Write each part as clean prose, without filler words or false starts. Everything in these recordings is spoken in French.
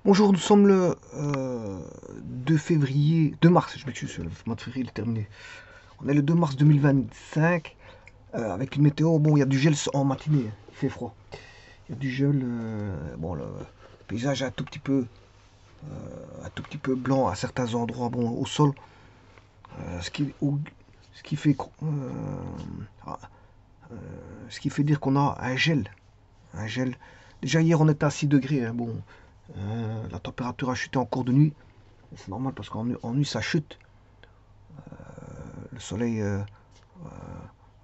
Bonjour, nous sommes le 2 février, 2 mars, je m'excuse, le mois de février il est terminé. On est le 2 mars 2025 avec une météo, bon il y a du gel en matinée, il fait froid. Il y a du gel, bon le paysage est un tout petit peu blanc à certains endroits, bon au sol, ce qui fait, ah, ce qui fait dire qu'on a un gel, un gel. Déjà hier on était à 6 degrés, hein, bon, la température a chuté en cours de nuit. C'est normal parce qu'en nuit ça chute, le soleil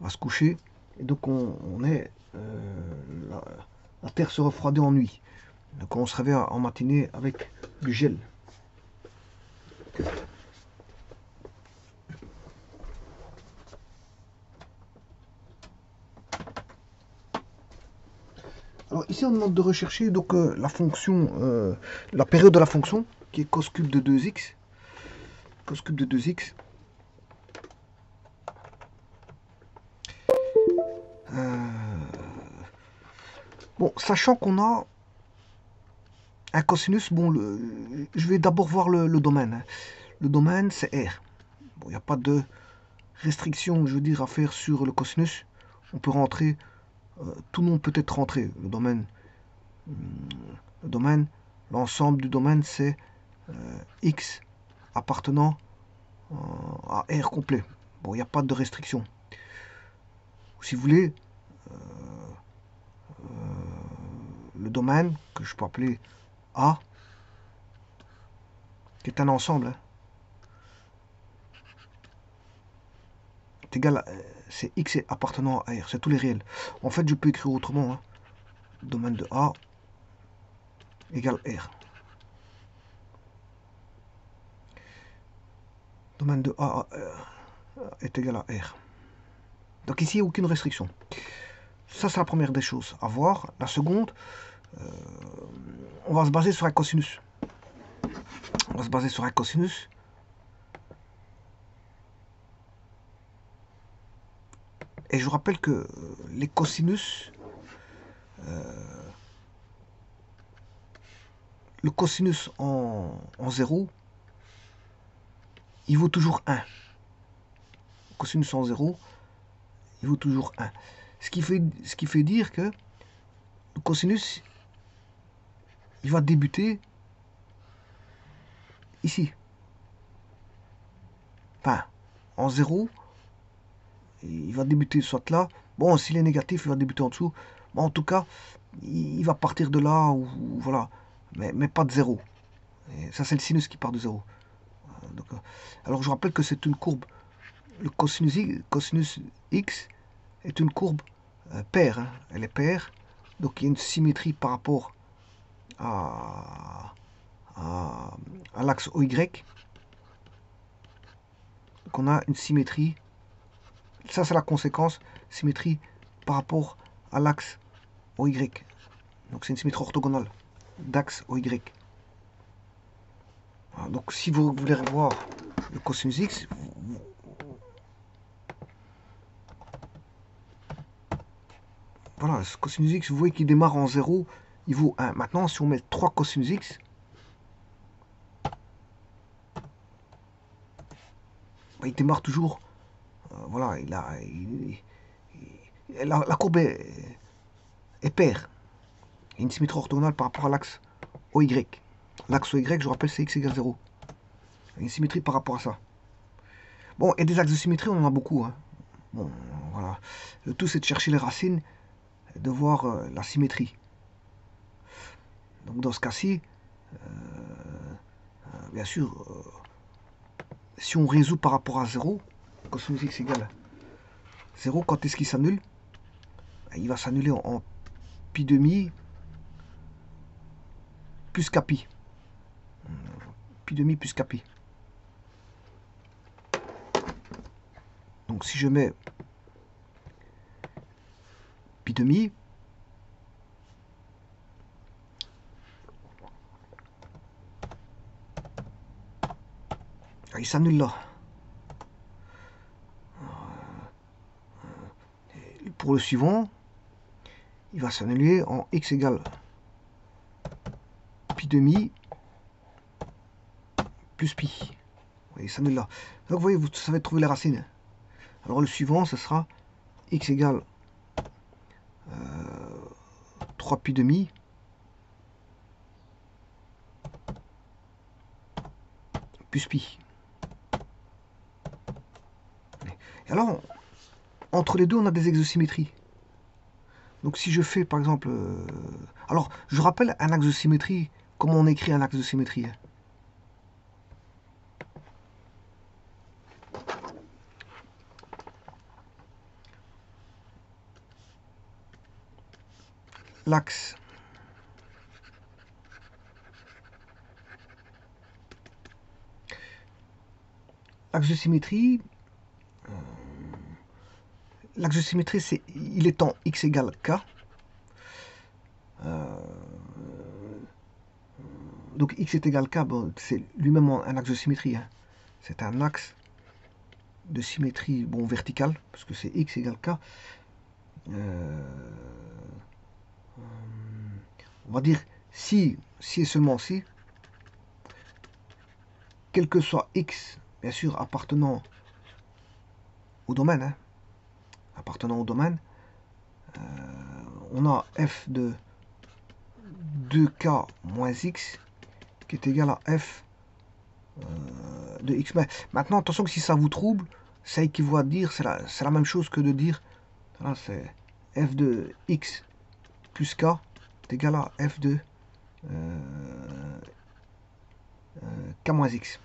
va se coucher et donc on est la terre se refroidit en nuit. Donc on se réveille en matinée avec du gel. Alors ici on demande de rechercher donc la fonction, la période de la fonction qui est cos cube de 2x. Cos cube de 2x. Bon, sachant qu'on a un cosinus, bon, je vais d'abord voir le domaine. Hein. Le domaine c'est R. Bon, il n'y a pas de restriction, je veux dire, à faire sur le cosinus. On peut rentrer, tout le monde peut être rentré. Le domaine, l'ensemble du domaine c'est x appartenant à R complet. Bon, il n'y a pas de restriction. Si vous voulez, le domaine, que je peux appeler A, qui est un ensemble, hein, est égal à, c'est x appartenant à R, c'est tous les réels. En fait, je peux écrire autrement. Hein. Domaine de A égale R. Domaine de A est égal à R. Donc ici, il n'y a aucune restriction. Ça, c'est la première des choses à voir. La seconde, on va se baser sur un cosinus. On va se baser sur un cosinus. Et je vous rappelle que les cosinus, le cosinus en 0, il vaut toujours 1. Le cosinus en 0, il vaut toujours 1. Ce qui fait dire que le cosinus, il va débuter ici. Enfin, en 0, il va débuter soit là. Bon, s'il est négatif, il va débuter en dessous. Bon, en tout cas, il va partir de là, ou voilà. Mais pas de 0. Et ça, c'est le sinus qui part de 0. Donc, alors, je rappelle que c'est une courbe. Le cosinus x est une courbe paire. Hein. Elle est paire. Donc, il y a une symétrie par rapport à l'axe OY. Donc, on a une symétrie. Ça, c'est la conséquence. Symétrie par rapport à l'axe OY. Donc, c'est une symétrie orthogonale d'axe OY. Voilà, donc, si vous voulez voir le cosinus x, voilà, ce cosinus x, vous voyez qu'il démarre en 0, il vaut 1. Maintenant, si on met 3 cosinus x, bah, il démarre toujours. Voilà, la courbe est paire. Il y a une symétrie orthogonale par rapport à l'axe OY. L'axe OY, je vous rappelle, c'est x égale 0. Il y a une symétrie par rapport à ça. Bon, et des axes de symétrie, on en a beaucoup. Hein. Bon, voilà. Le tout, c'est de chercher les racines et de voir la symétrie. Donc, dans ce cas-ci, bien sûr, si on résout par rapport à 0, cosinus x égale 0, quand est-ce qu'il s'annule? Il va s'annuler en pi demi plus capi. Pi demi plus capi. Donc si je mets pi demi, il s'annule là. Pour le suivant, il va s'annuler en x égale pi demi plus pi. Vous voyez, ça nous là. Donc vous voyez, vous savez trouver les racines. Alors le suivant, ce sera x égale 3 pi demi plus pi. Et alors, entre les deux, on a des exosymétries. Donc si je fais par exemple... alors, je rappelle un axe de symétrie, comment on écrit un axe de symétrie. L'axe de symétrie, l'axe de symétrie, c'est il est en x égale k. Donc x est égal k, bon, c'est lui-même un axe de symétrie. Hein. C'est un axe de symétrie bon, verticale, parce que c'est x égale k. On va dire si et seulement si, quel que soit x, bien sûr, appartenant au domaine, hein, on a f de 2k moins x qui est égal à f de x. Mais maintenant, attention que si ça vous trouble, ça équivaut à dire, c'est la même chose que de dire, c'est f de x plus k est égal à f de k moins x.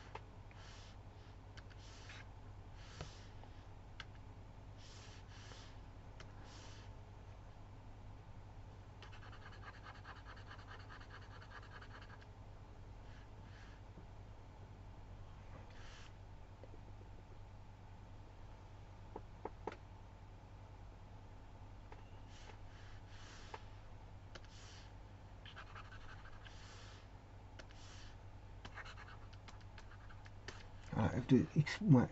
Voilà, f de x moins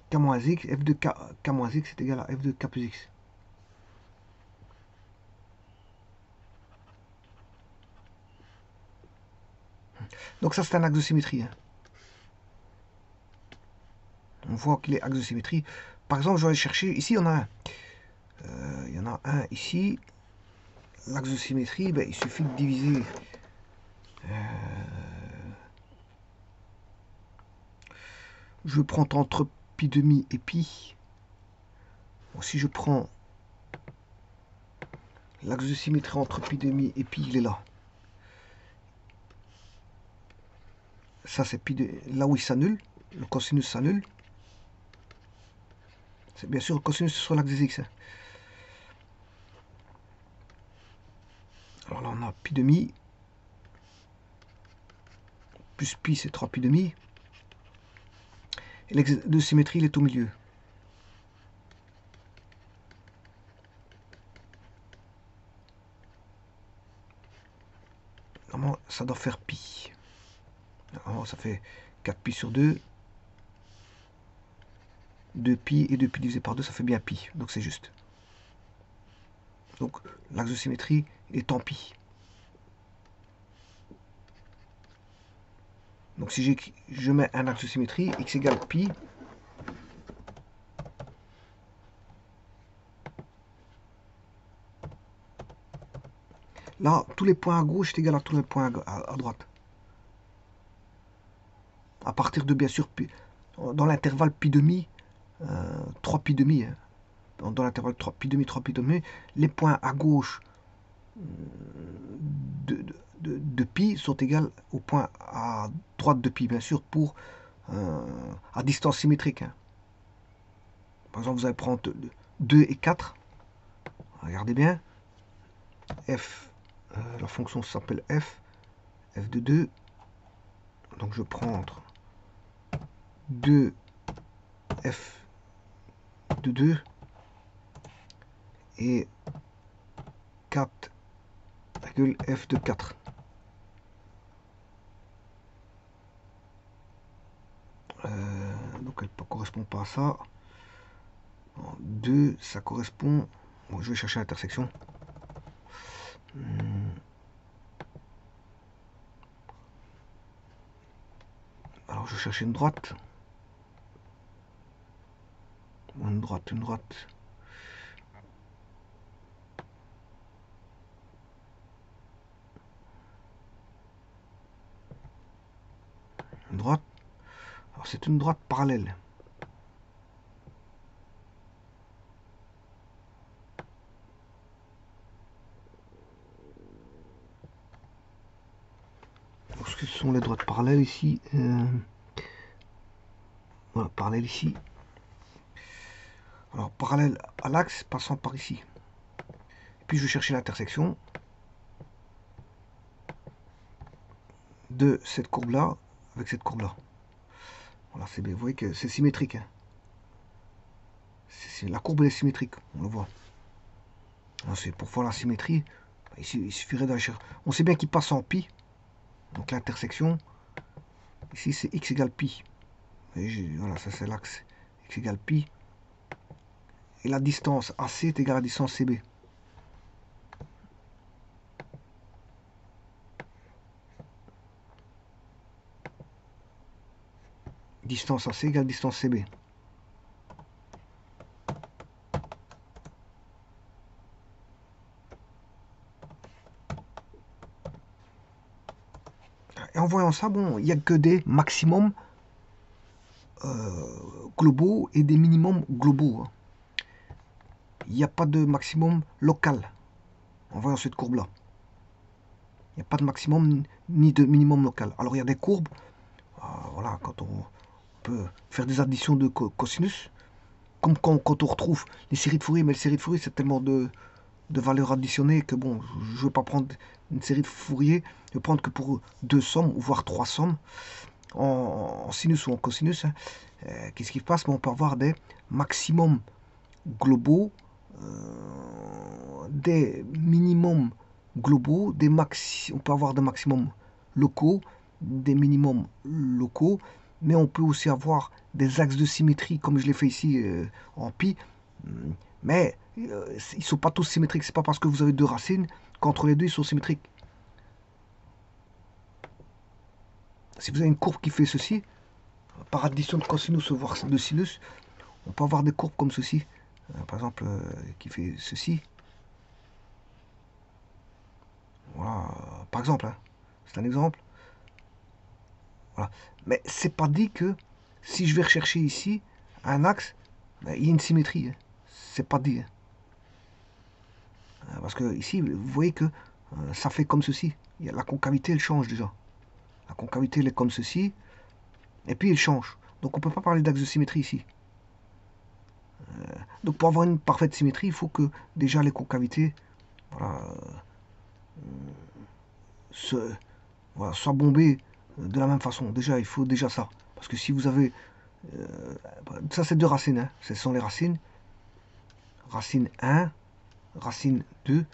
k moins x, f de k moins x est égal à f de k plus x. Donc ça c'est un axe de symétrie. Hein. On voit qu'il est axe de symétrie. Par exemple, je vais aller chercher, ici on a un. Il y en a un ici. L'axe de symétrie, ben, il suffit de diviser je prends entre pi demi et pi. Bon, si je prends l'axe de symétrie entre pi demi et pi, il est là. Ça, c'est pi de... là où il s'annule. Le cosinus s'annule. C'est bien sûr le cosinus sur l'axe des x. Hein. Alors là, on a pi demi. Plus pi, c'est 3 pi demi. Et l'axe de symétrie, il est au milieu. Normalement, ça doit faire pi. Alors, ça fait 4 pi sur 2. 2 pi et 2 pi divisé par 2, ça fait bien pi. Donc c'est juste. Donc l'axe de symétrie est en pi. Donc si je mets un axe de symétrie, x égale pi. Là, tous les points à gauche est égal à tous les points à droite. À partir de, bien sûr, pi, dans l'intervalle pi demi, 3 pi demi, hein. Dans l'intervalle 3 pi demi, les points à gauche de pi sont égaux aux points à droite de pi, bien sûr, pour à distance symétrique. Hein. Par exemple, vous allez prendre 2 et 4. Regardez bien. F, la fonction s'appelle f de 2. Donc je prends entre 2 f de 2 et 4 f de 4. Donc elle ne correspond pas à ça. 2, ça correspond... Bon, je vais chercher l'intersection. Alors, je cherche une droite. Une droite, une droite. Une droite. Alors, c'est une droite parallèle. Alors, ce que sont les droites parallèles ici voilà, parallèle ici. Alors, parallèle à l'axe passant par ici. Et puis, je vais chercher l'intersection de cette courbe-là avec cette courbe-là. Voilà, c'est bien. Vous voyez que c'est symétrique. Hein. La courbe est symétrique, on le voit. C'est pour voir la symétrie. Il suffirait d'aller chercher. On sait bien qu'il passe en pi. Donc l'intersection, ici c'est x égale pi. Voilà, ça c'est l'axe. X égale pi. Et la distance AC est égale à la distance CB. Distance AC égale distance CB. Et en voyant ça, bon, il n'y a que des maximums globaux et des minimums globaux. Hein. Il n'y a pas de maximum local en voyant cette courbe-là. Il n'y a pas de maximum ni de minimum local. Alors il y a des courbes, voilà, quand on peut faire des additions de cosinus, comme quand on retrouve les séries de Fourier, mais les séries de Fourier c'est tellement de valeurs additionnées que bon, je ne vais pas prendre une série de Fourier, je vais prendre que pour 2 sommes, voire 3 sommes, en sinus ou en cosinus. Hein. Qu'est-ce qui se passe? On peut avoir des maximums globaux, des minimums globaux, on peut avoir des maximums locaux, des minimums locaux, mais on peut aussi avoir des axes de symétrie, comme je l'ai fait ici en pi, mais ils ne sont pas tous symétriques. C'est pas parce que vous avez 2 racines qu'entre les deux ils sont symétriques. Si vous avez une courbe qui fait ceci, par addition de cosinus voire de sinus, on peut avoir des courbes comme ceci. Par exemple, qui fait ceci. Voilà, par exemple, hein. C'est un exemple. Voilà. Mais c'est pas dit que si je vais rechercher ici un axe, ben, il y a une symétrie. Hein. C'est pas dit. Hein. Parce que ici, vous voyez que ça fait comme ceci. La concavité, elle change déjà. La concavité, elle est comme ceci. Et puis, elle change. Donc, on ne peut pas parler d'axe de symétrie ici. Donc, pour avoir une parfaite symétrie, il faut que déjà les concavités voilà, soient bombées de la même façon. Déjà, il faut déjà ça. Parce que si vous avez... ça, c'est 2 racines. Hein. Ce sont les racines. Racine 1, racine 2.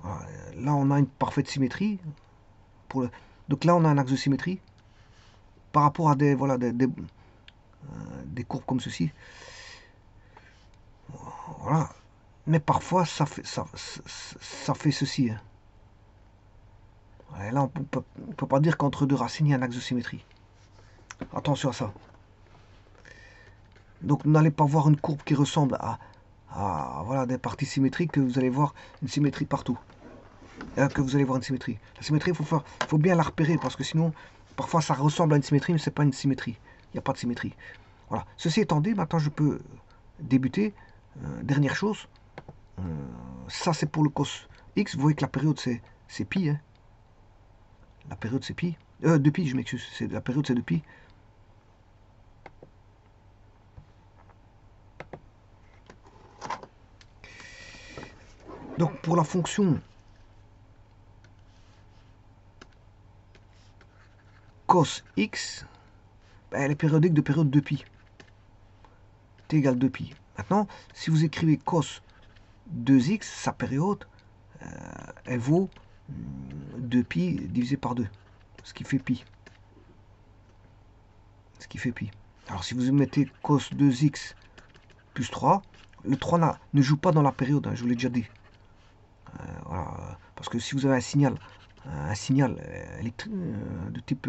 Voilà. Là, on a une parfaite symétrie. Donc là, on a un axe de symétrie par rapport à des, voilà, des courbes comme ceci. Voilà. Mais parfois, ça fait ceci. Hein. Et là, on peut pas dire qu'entre 2 racines, il y a un axe de symétrie. Attention à ça. Donc, n'allez pas voir une courbe qui ressemble à voilà, des parties symétriques, que vous allez voir une symétrie partout. Que vous allez voir une symétrie. La symétrie, il faut bien la repérer, parce que sinon, parfois, ça ressemble à une symétrie, mais ce n'est pas une symétrie. Il n'y a pas de symétrie. Voilà. Ceci étant dit, maintenant, je peux débuter. Dernière chose. Ça, c'est pour le cos x. Vous voyez que la période, c'est pi. Hein. La période, c'est pi. 2 pi, je m'excuse. La période, c'est 2 pi. Donc, pour la fonction cos x, ben, elle est périodique de période 2 pi. T égale 2 pi. Maintenant, si vous écrivez cos 2x, sa période, elle vaut 2 pi divisé par 2. Ce qui fait pi. Ce qui fait pi. Alors si vous mettez cos 2x plus 3, le 3 ne joue pas dans la période, hein, je vous l'ai déjà dit. Voilà, parce que si vous avez un signal de type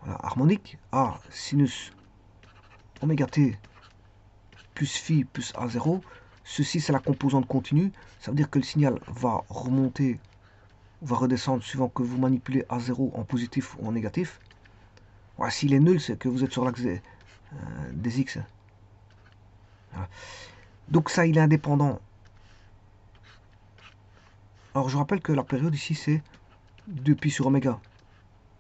voilà, harmonique, A sinus oméga t plus phi plus A0, ceci c'est la composante continue, ça veut dire que le signal va remonter, va redescendre suivant que vous manipulez A0 en positif ou en négatif. Voilà, s'il est nul, c'est que vous êtes sur l'axe des X. Voilà. Donc ça, il est indépendant. Alors je rappelle que la période ici, c'est 2π sur oméga.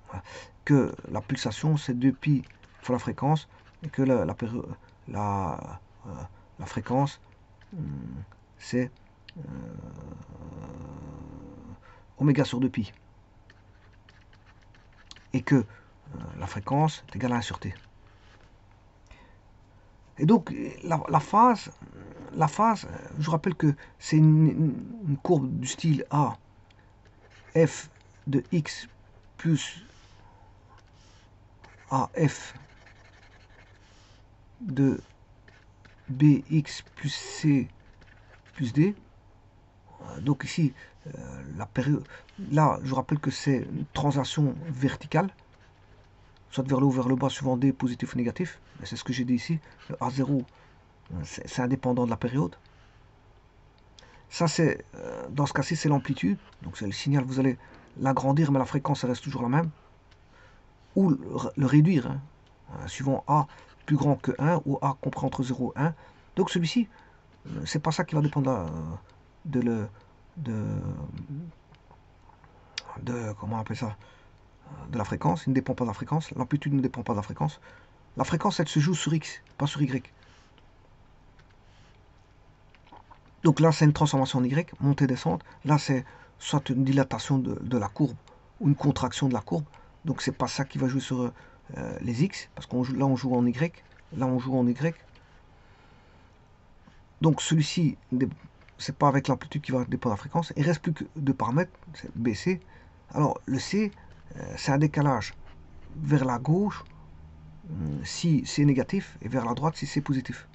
Voilà. Que la pulsation, c'est 2π fois la fréquence. Et que la fréquence, c'est oméga sur 2π. Et que la fréquence est égale à 1 sur t. Et donc, la phase, je vous rappelle que c'est une courbe du style A, f de x plus AF de bx plus c plus d. Donc ici, la période, là, je vous rappelle que c'est une translation verticale, soit vers le haut, vers le bas, suivant d positif ou négatif. C'est ce que j'ai dit ici. Le A0, c'est indépendant de la période. Ça, c'est dans ce cas-ci, c'est l'amplitude. Donc c'est le signal, vous allez l'agrandir, mais la fréquence reste toujours la même. Ou le réduire, hein, suivant A plus grand que 1 ou A compris entre 0 et 1. Donc celui-ci, c'est pas ça qui va dépendre de comment on appelle ça, de la fréquence. Il ne dépend pas de la fréquence. L'amplitude ne dépend pas de la fréquence. La fréquence, elle se joue sur X, pas sur Y. Donc là, c'est une transformation en Y, montée-descente. Là, c'est soit une dilatation de la courbe ou une contraction de la courbe. Donc c'est pas ça qui va jouer sur les X, parce qu'on là on joue en Y, là on joue en Y. Donc celui-ci, c'est pas avec l'amplitude qui va dépendre de la fréquence. Il reste plus que deux paramètres, c'est BC. Alors le C, c'est un décalage vers la gauche si c'est négatif et vers la droite si c'est positif.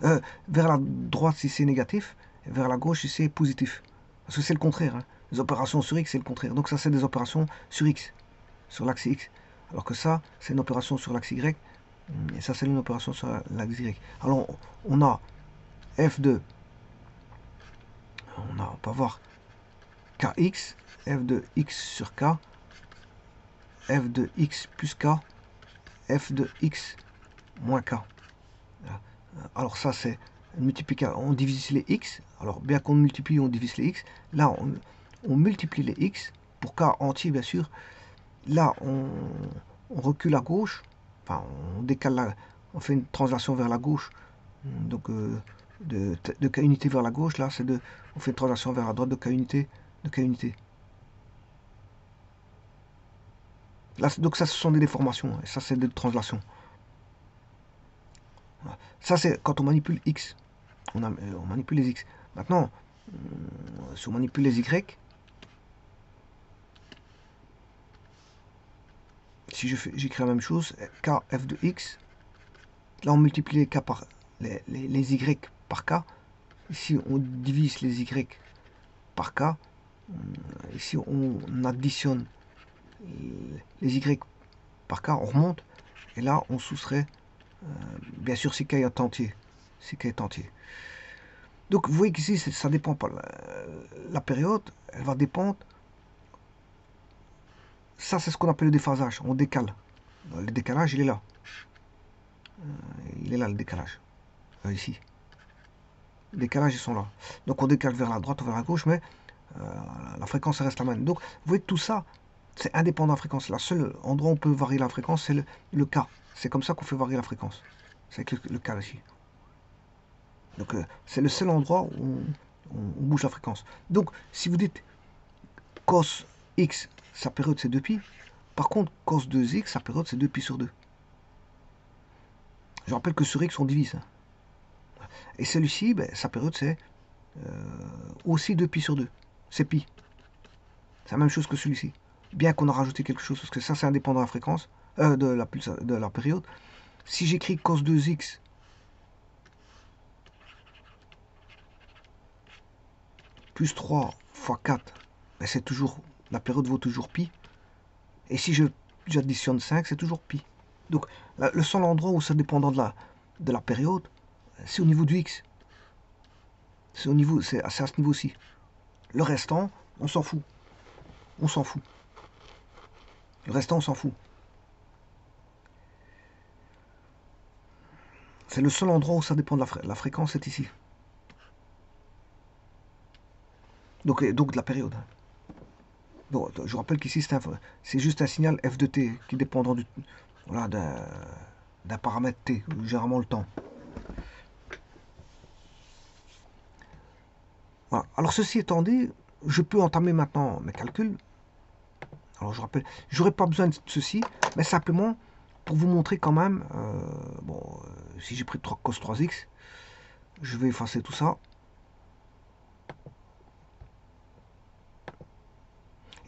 Vers la droite si c'est négatif et vers la gauche si c'est positif. Parce que c'est le contraire. Hein. Les opérations sur X, c'est le contraire. Donc ça, c'est des opérations sur X, sur l'axe X. Alors que ça, c'est une opération sur l'axe Y. Et ça, c'est une opération sur l'axe Y. Alors, on a F2. On peut voir Kx, F de X sur K, F de X plus K, F de X moins K. Alors ça, c'est multiplication. On divise les X. Alors, bien qu'on multiplie, on divise les X. Là, on multiplie les X pour K entier, bien sûr. Là, on recule à gauche. Enfin, on décale, on fait une translation vers la gauche. Donc, de K unité vers la gauche. Là, c'est on fait une translation vers la droite de K unité, Là, donc ça, ce sont des déformations. Et ça, c'est des translations. Voilà. Ça, c'est quand on manipule X. On manipule les X. Maintenant, si on manipule les Y, si j'écris la même chose, K, F de X, là on multiplie les K par les Y par K. Ici on divise les Y par K. Ici on additionne les Y par K, on remonte. Et là on soustrait, bien sûr, si K est entier. Si K est entier. Donc vous voyez qu'ici ça dépend pas. La période, elle va dépendre. Ça, c'est ce qu'on appelle le déphasage. On décale. Le décalage, il est là. Il est là, le décalage. Ici. Les décalages, ils sont là. Donc, on décale vers la droite ou vers la gauche, mais la fréquence reste la même. Donc, vous voyez que tout ça, c'est indépendant de la fréquence. Le seul endroit où on peut varier la fréquence, c'est le K. C'est comme ça qu'on fait varier la fréquence. C'est avec le K ici. Donc, c'est le seul endroit où on bouge la fréquence. Donc, si vous dites cos X, sa période c'est 2π. Par contre, cos 2x, sa période c'est 2π sur 2. Je rappelle que sur x on divise. Hein. Et celui-ci, ben, sa période c'est aussi 2π sur 2. C'est pi. C'est la même chose que celui-ci. Bien qu'on a rajouté quelque chose, parce que ça c'est indépendant de la fréquence, de la période. Si j'écris cos 2x plus 3 fois 4, ben c'est toujours, la période vaut toujours pi. Et si j'additionne 5, c'est toujours pi. Donc le seul endroit où ça dépendant de la période, c'est au niveau du x. C'est à ce niveau-ci. Le restant, on s'en fout. On s'en fout. Le restant, on s'en fout. C'est le seul endroit où ça dépend de la fréquence, c'est ici. Donc de la période. Bon, je vous rappelle qu'ici, c'est juste un signal f de t qui dépendra voilà, d'un paramètre t, généralement le temps. Voilà. Alors ceci étant dit, je peux entamer maintenant mes calculs. Alors je rappelle, j'aurais pas besoin de ceci, mais simplement pour vous montrer quand même, si j'ai pris 3 cos 3x, je vais effacer tout ça.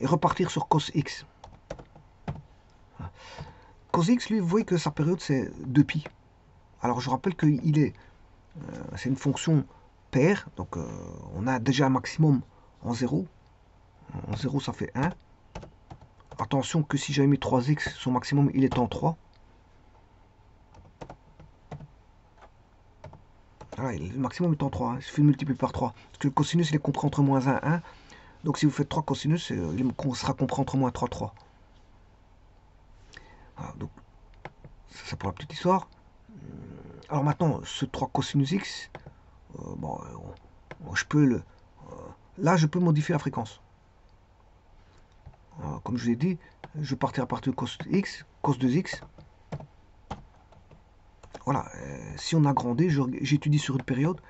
Et repartir sur cos x. Cos x, lui, vous voyez que sa période c'est 2pi. Alors je rappelle que c'est une fonction paire, donc on a déjà un maximum en 0. En 0 ça fait 1. Attention que si j'avais mis 3x, son maximum il est en 3. Voilà, le maximum est en 3, hein. Il suffit de multiplier par 3. Parce que le cosinus il est compris entre moins 1 et 1. Donc si vous faites 3 cosinus, il sera compris entre moins 3 3. Voilà, donc ça pour la petite histoire. Alors maintenant, ce 3 cosinus x, je peux là je peux modifier la fréquence. Comme je vous ai dit, je partais à partir de cos x, cos 2x. Voilà, si on agrandit, j'étudie sur une période.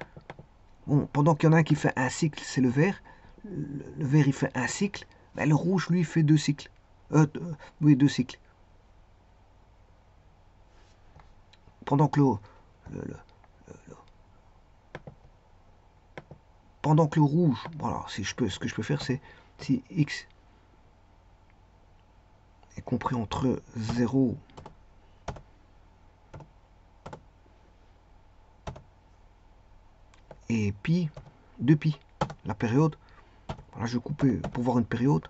Bon, pendant qu'il y en a un qui fait un cycle, c'est le vert. Le vert il fait un cycle, ben, le rouge lui fait 2 cycles. Oui, 2 cycles. Pendant que le rouge, voilà, ce que je peux faire, c'est si x est compris entre 0 et pi, 2pi, la période. Voilà, je vais couper pour voir une période,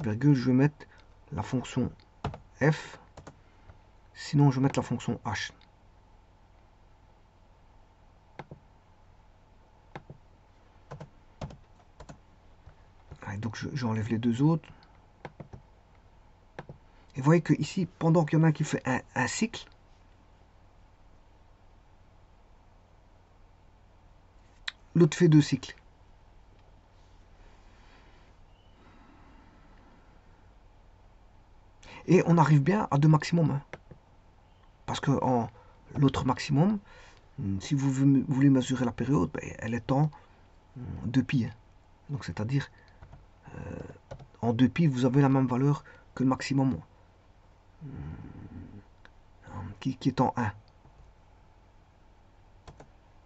virgule, je vais mettre la fonction f, sinon je vais mettre la fonction h. Allez, donc j'enlève les deux autres. Et vous voyez que ici, pendant qu'il y en a un qui fait un cycle, l'autre fait 2 cycles. Et on arrive bien à 2 maximums. Hein. Parce que l'autre maximum, si vous voulez mesurer la période, ben, elle est en 2pi. Hein. Donc c'est-à-dire, en 2pi, vous avez la même valeur que le maximum qui est en 1.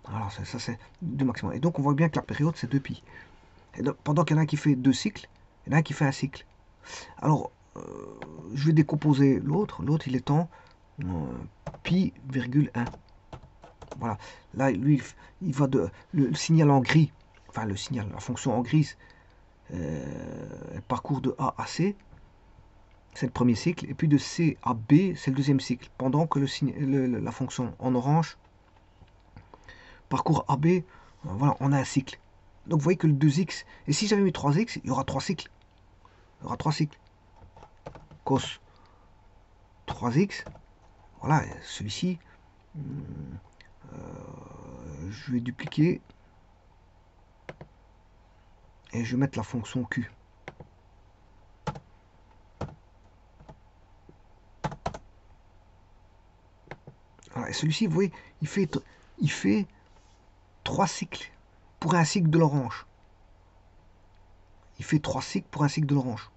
Alors ça c'est 2 maximum. Et donc on voit bien que la période c'est 2pi. Et donc, pendant qu'il y en a un qui fait 2 cycles, il y en a un qui fait un cycle. Alors, je vais décomposer l'autre. L'autre il est en pi, virgule 1. Voilà. Là, lui, il va le signal en gris, enfin le signal, la fonction en grise, elle parcourt de A à C, c'est le premier cycle, et puis de C à B, c'est le deuxième cycle, pendant que la fonction en orange parcourt AB, voilà, on a un cycle. Donc vous voyez que le 2x, et si j'avais mis 3x, il y aura 3 cycles. Il y aura 3 cycles. Cos 3x, voilà, celui-ci, je vais dupliquer et je vais mettre la fonction Q. Voilà, et celui-ci, vous voyez, il fait 3 cycles pour un cycle de l'orange. Il fait 3 cycles pour un cycle de l'orange.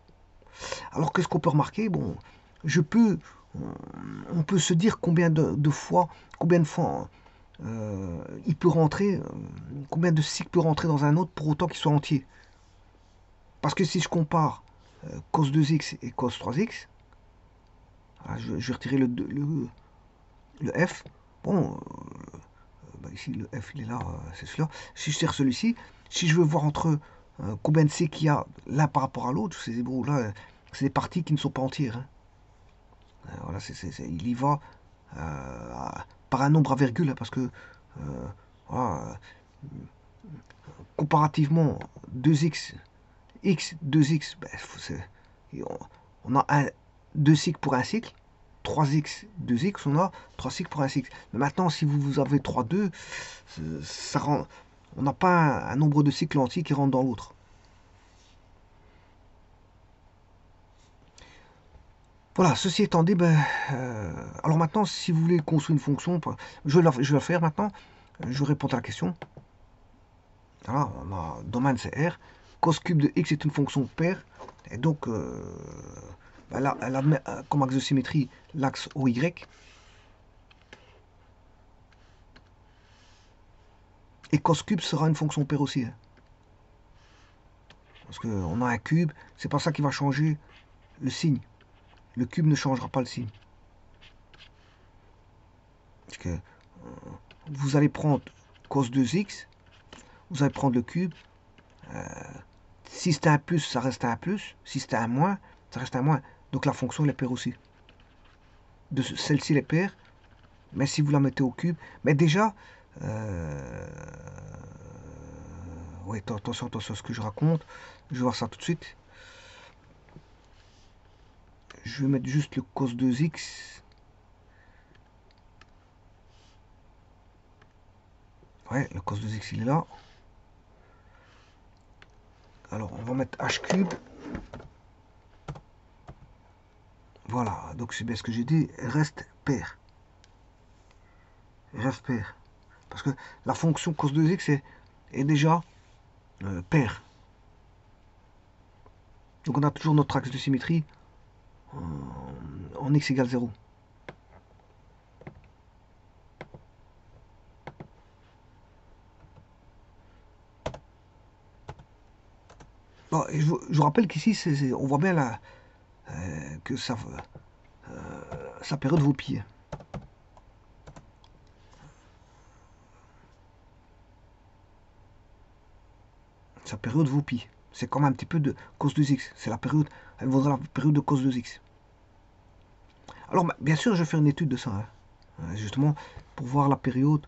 Alors qu'est-ce qu'on peut remarquer? Bon, on peut se dire combien de fois il peut rentrer, combien de cycles peut rentrer dans un autre pour autant qu'il soit entier. Parce que si je compare cos 2x et cos 3x, je vais retirer le F, bon, bah ici le F il est là, c'est celui-là. Si je tire celui-ci, si je veux voir entre combien de C qu'il y a l'un par rapport à l'autre, c'est bon, là, c'est des parties qui ne sont pas entières. Hein. Voilà, il y va par un nombre à virgule, hein, parce que voilà, comparativement 2x, x, 2x, ben, on a 2 cycles pour un cycle, 3x, 2x, on a 3 cycles pour un cycle. Mais maintenant, si vous avez 3, 2, ça rend, on n'a pas un nombre de cycles entiers qui rentrent dans l'autre. Voilà, ceci étant dit, ben, alors maintenant, si vous voulez construire une fonction, je vais la faire maintenant, je vais répondre à la question. Voilà, on a domaine c'est R, cos cube de x est une fonction paire, et donc elle admet comme axe de symétrie l'axe OY, et cos cube sera une fonction paire aussi. Hein. Parce qu'on a un cube, c'est pas ça qui va changer le signe. Le cube ne changera pas le signe. Parce que vous allez prendre cos 2x, vous allez prendre le cube. Si c'était un plus, ça reste un plus. Si c'était un moins, ça reste un moins. Donc la fonction elle est paire aussi. Celle-ci elle est paire. Mais si vous la mettez au cube, mais déjà, oui, attention à ce que je raconte. Je vais voir ça tout de suite. Je vais mettre juste le cos 2x. Ouais, le cos 2x il est là. Alors on va mettre h cube. Voilà, donc c'est bien ce que j'ai dit, reste paire. Reste paire. Parce que la fonction cos 2x est déjà paire. Donc on a toujours notre axe de symétrie en x égale 0. Bon, je vous rappelle qu'ici, on voit bien là, que ça période vaut pi. Sa période vaut pi. C'est comme un petit peu de cos 2x. C'est la période, elle vaudra la période de cos 2x. Alors, bien sûr, je vais faire une étude de ça. Hein. Justement, pour voir la période.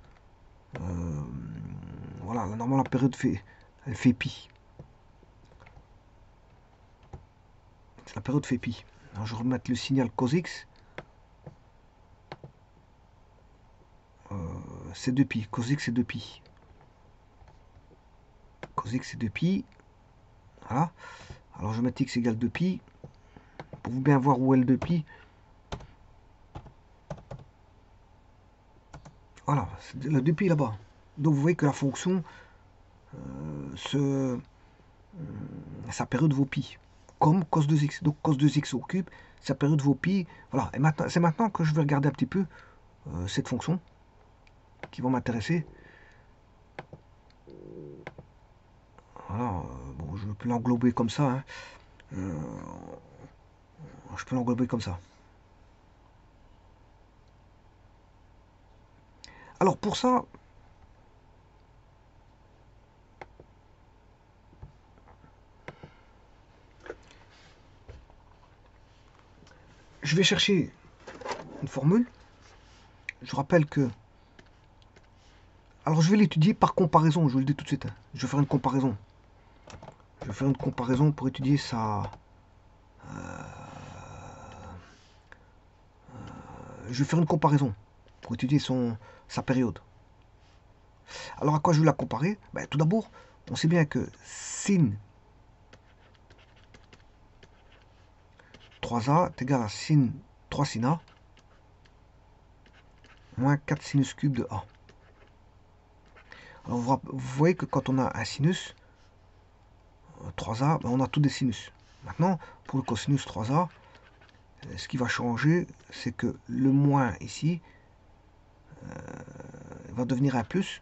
Voilà, normalement, la période elle fait pi. La période fait pi. Alors, je vais remettre le signal cos x. C'est 2 pi. Cos x, c'est 2 pi. Cos x, c'est 2 pi. Voilà. Alors, je vais mettre x égale 2 pi. Pour bien voir où est le 2 pi. Voilà, le 2 pi là-bas. Donc, vous voyez que la fonction, sa période vaut pi. Comme cos 2x. Donc, cos 2x au cube, sa période vaut pi. Voilà. Et maintenant, c'est maintenant que je vais regarder un petit peu cette fonction qui va m'intéresser. Voilà, bon, je peux l'englober comme ça. Hein. Je peux l'englober comme ça. Alors pour ça, je vais chercher une formule. Je rappelle que... Alors je vais l'étudier par comparaison, je vous le dis tout de suite. Hein. Je vais faire une comparaison. Je vais faire une comparaison pour étudier ça. Je vais faire une comparaison pour étudier sa période. Alors à quoi je vais la comparer? Ben, tout d'abord, on sait bien que sin 3a est égal à sin 3 sin a moins 4 sinus cube de a. Alors vous voyez que quand on a un sinus 3a, ben on a tous des sinus. Maintenant, pour le cosinus 3a, ce qui va changer, c'est que le moins ici va devenir un plus.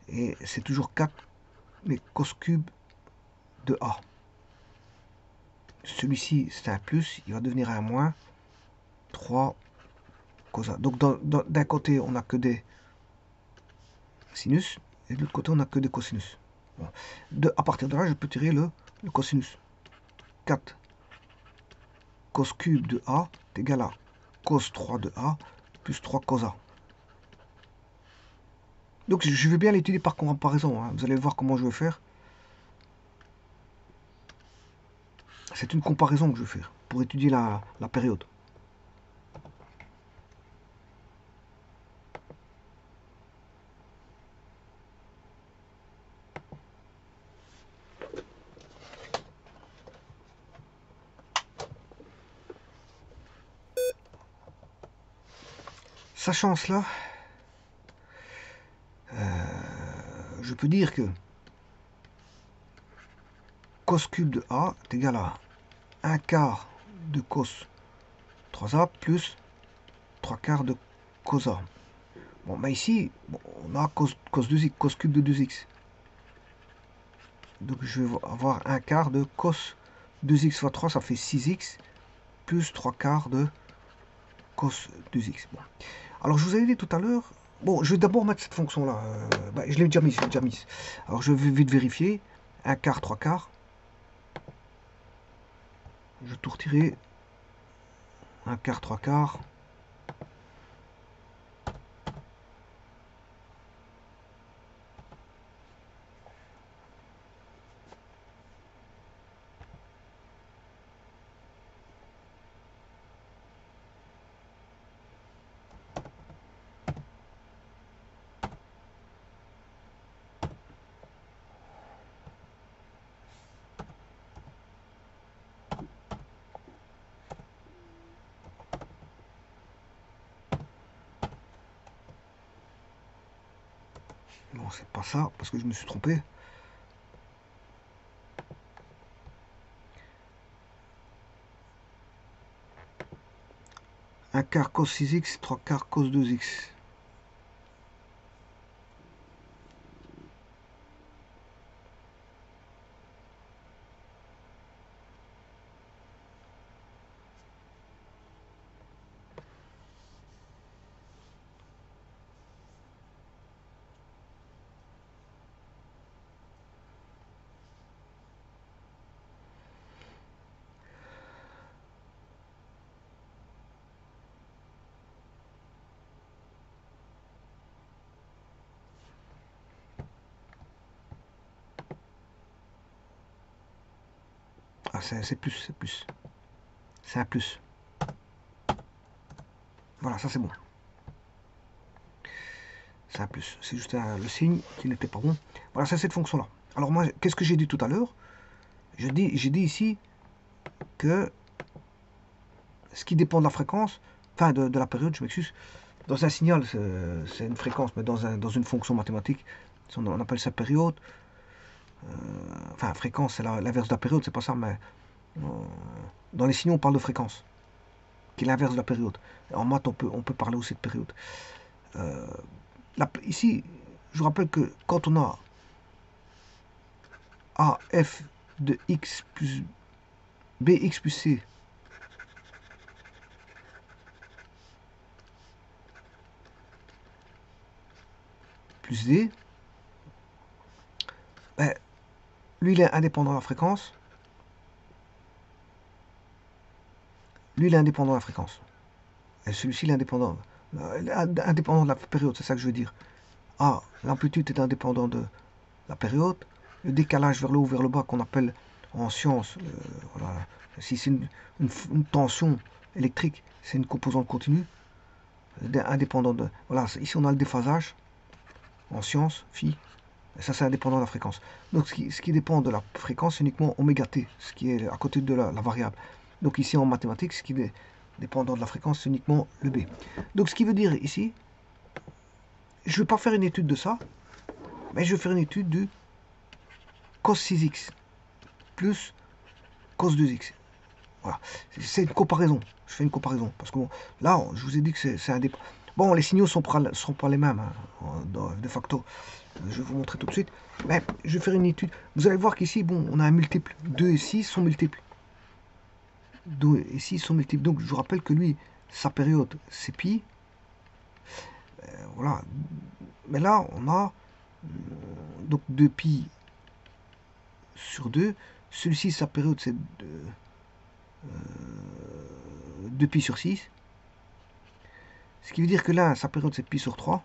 Et c'est toujours 4, mais cos cube de a. Celui-ci, c'est un plus, il va devenir un moins. 3 cos A. Donc d'un côté, on n'a que des sinus, et de l'autre côté, on n'a que des cosinus. Bon. À partir de là, je peux tirer le cosinus. 4 cos cube de A est égal à cos 3 de A plus 3 cos A. Donc je vais bien l'étudier par comparaison. Hein. Vous allez voir comment je vais faire. C'est une comparaison que je vais faire pour étudier la période. Sachant cela, je peux dire que cos cube de A est égal à 1 quart de cos 3A plus 3 quarts de cos A. Bon, mais ici, bon, on a cos 2x, cos cube de 2x. Donc je vais avoir 1 quart de cos 2x fois 3, ça fait 6x, plus 3 quarts de cos 2x. Bon. Alors je vous avais dit tout à l'heure, bon, je vais d'abord mettre cette fonction-là. Je l'ai déjà mise, Alors je vais vite vérifier. 1 quart, 3 quarts. Je vais tout retirer. 1 quart, 3 quarts. Non, c'est pas ça, parce que je me suis trompé. Un quart cos 6x, 3 quarts cos 2x. Ah, c'est plus, c'est plus. C'est un plus. Voilà, ça c'est bon. C'est un plus. C'est juste le signe qui n'était pas bon. Voilà, c'est cette fonction-là. Alors moi, qu'est-ce que j'ai dit tout à l'heure? J'ai dit ici que ce qui dépend de la fréquence, enfin de la période, je m'excuse, dans un signal, c'est une fréquence, mais dans une fonction mathématique, on appelle ça période. Enfin, fréquence, c'est l'inverse de la période, c'est pas ça, mais dans les signaux, on parle de fréquence, qui est l'inverse de la période. En maths, on peut parler aussi de période. Ici, je vous rappelle que quand on a AF de x plus bx plus c plus d, ben, lui il est indépendant de la fréquence, lui il est indépendant de la fréquence, et celui-ci il est indépendant de la période, c'est ça que je veux dire. L'amplitude est indépendante de la période, le décalage vers le haut, vers le bas qu'on appelle en sciences, voilà, si c'est une tension électrique, c'est une composante continue, indépendante de, voilà, ici on a le déphasage, en sciences, phi, et ça c'est indépendant de la fréquence. Donc ce qui dépend de la fréquence, c'est uniquement oméga t, ce qui est à côté de la variable. Donc ici en mathématiques, ce qui est dépendant de la fréquence, c'est uniquement le b. Donc ce qui veut dire ici, je ne vais pas faire une étude de ça, mais je vais faire une étude du cos 6x plus cos 2x. Voilà, c'est une comparaison. Je fais une comparaison. Parce que bon, là, je vous ai dit que c'est indépendant. Bon, les signaux ne seront pas les mêmes, hein, de facto. Je vais vous montrer tout de suite. Mais je vais faire une étude. Vous allez voir qu'ici, bon, on a un multiple. 2 et 6 sont multiples. 2 et 6 sont multiples. Donc, je vous rappelle que lui, sa période, c'est pi. Voilà. Mais là, on a donc 2pi sur 2. Celui-ci, sa période, c'est 2pi sur 6. Ce qui veut dire que là, sa période, c'est pi sur 3.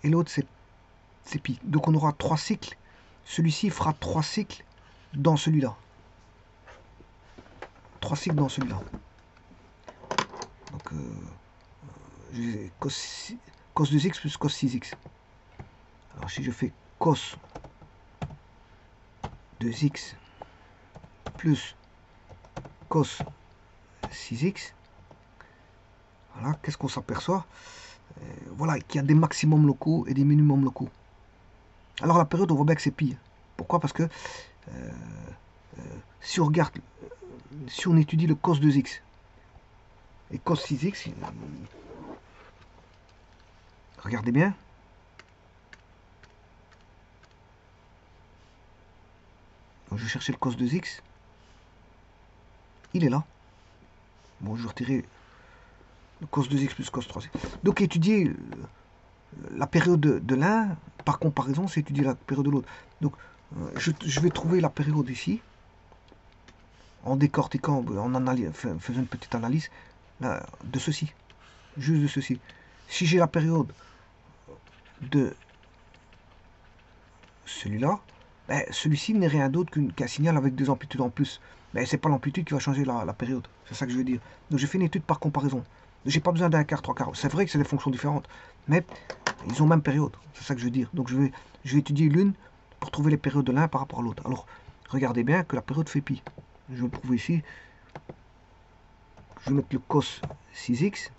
Et l'autre, c'est pi. Donc on aura 3 cycles. Celui-ci fera 3 cycles dans celui-là. 3 cycles dans celui-là. Donc, j'ai cos 2x plus cos 6x. Alors si je fais cos 2x plus cos 6x, voilà, qu'est-ce qu'on s'aperçoit? Voilà, qu'il y a des maximums locaux et des minimums locaux. Alors la période, on voit bien que c'est pi. Pourquoi? Parce que si on regarde, si on étudie le cos 2x et cos 6x, regardez bien. Je vais chercher le cos 2x. Il est là. Bon, je vais retirer le cos 2x plus cos 3x. Donc étudier la période de l'un, par comparaison, c'est étudier la période de l'autre. Donc je vais trouver la période ici, en décortiquant, en faisant une petite analyse là, de ceci. Juste de ceci. Si j'ai la période de celui-là, ben, celui-ci n'est rien d'autre qu'un signal avec des amplitudes en plus. Mais c'est pas l'amplitude qui va changer la période. C'est ça que je veux dire. Donc j'ai fait une étude par comparaison. J'ai pas besoin d'un quart, trois quarts. C'est vrai que c'est des fonctions différentes, mais ils ont même période. C'est ça que je veux dire. Donc je vais étudier l'une pour trouver les périodes de l'un par rapport à l'autre. Alors regardez bien que la période fait pi. Je vais le prouver ici. Je vais mettre le cos 6x.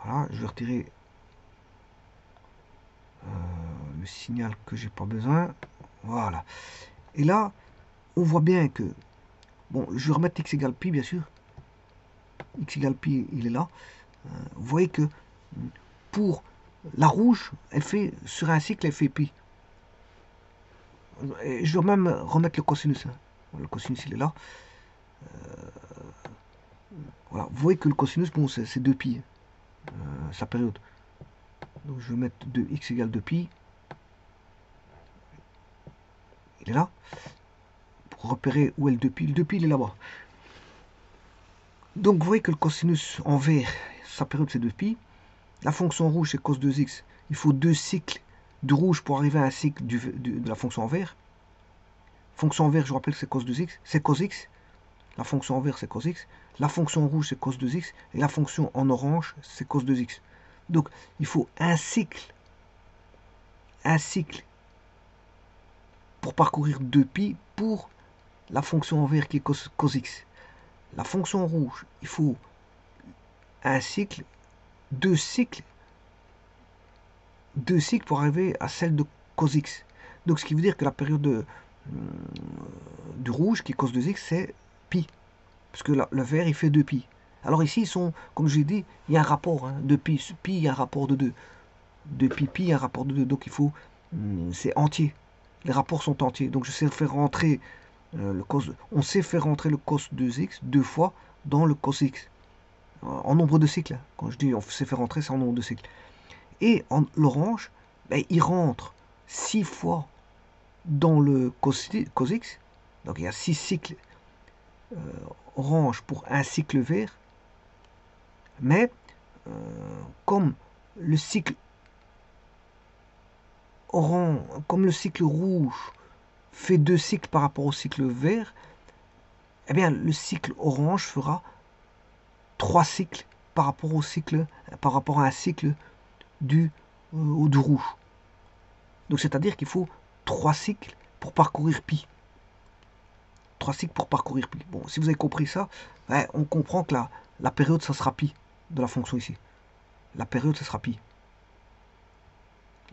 Voilà, je vais retirer le signal que j'ai pas besoin. Voilà. Et là, on voit bien que, bon, je vais remettre x égale pi, bien sûr. X égale pi, il est là. Vous voyez que pour la rouge, elle fait, sur un cycle, elle fait pi. Et je vais même remettre le cosinus. Le cosinus, il est là. Voilà. Vous voyez que le cosinus, bon, c'est 2pi, sa période. Donc je vais mettre 2x égale 2pi. Il est là. Pour repérer où est le 2pi. Le 2pi, il est là-bas. Donc vous voyez que le cosinus en vert, sa période c'est 2pi. La fonction rouge c'est cos 2x. Il faut 2 cycles de rouge pour arriver à un cycle de la fonction en vert. Fonction en vert, je vous rappelle que c'est cos 2x. C'est cos x. La fonction en vert c'est cos x. La fonction rouge c'est cos 2x. Et la fonction en orange c'est cos 2x. Donc il faut un cycle pour parcourir 2pi pour la fonction en vert qui est cos x. La fonction rouge, il faut un cycle, deux cycles pour arriver à celle de cos x. Donc ce qui veut dire que la période du rouge qui est cos 2x c'est pi. Parce que le vert il fait 2pi. Alors ici ils sont, comme je l'ai dit, il y a un rapport, hein, 2pi, pi il y a un rapport de 2. 2pi, pi il y a un rapport de 2. Donc il faut, c'est entier. Les rapports sont entiers. Donc je sais faire rentrer on sait faire rentrer le cos 2x deux fois dans le cos x. En nombre de cycles. Quand je dis on sait faire rentrer, c'est en nombre de cycles. Et en l'orange, ben, il rentre 6 fois dans le cos x. Donc il y a 6 cycles orange pour un cycle vert. Mais comme le cycle orange, comme le cycle rouge fait 2 cycles par rapport au cycle vert, eh bien le cycle orange fera 3 cycles par rapport à un cycle du rouge. Donc c'est-à-dire qu'il faut 3 cycles pour parcourir pi. 3 cycles pour parcourir pi. Bon, si vous avez compris ça, ouais, on comprend que la période, ça sera pi de la fonction ici. La période, ça sera pi.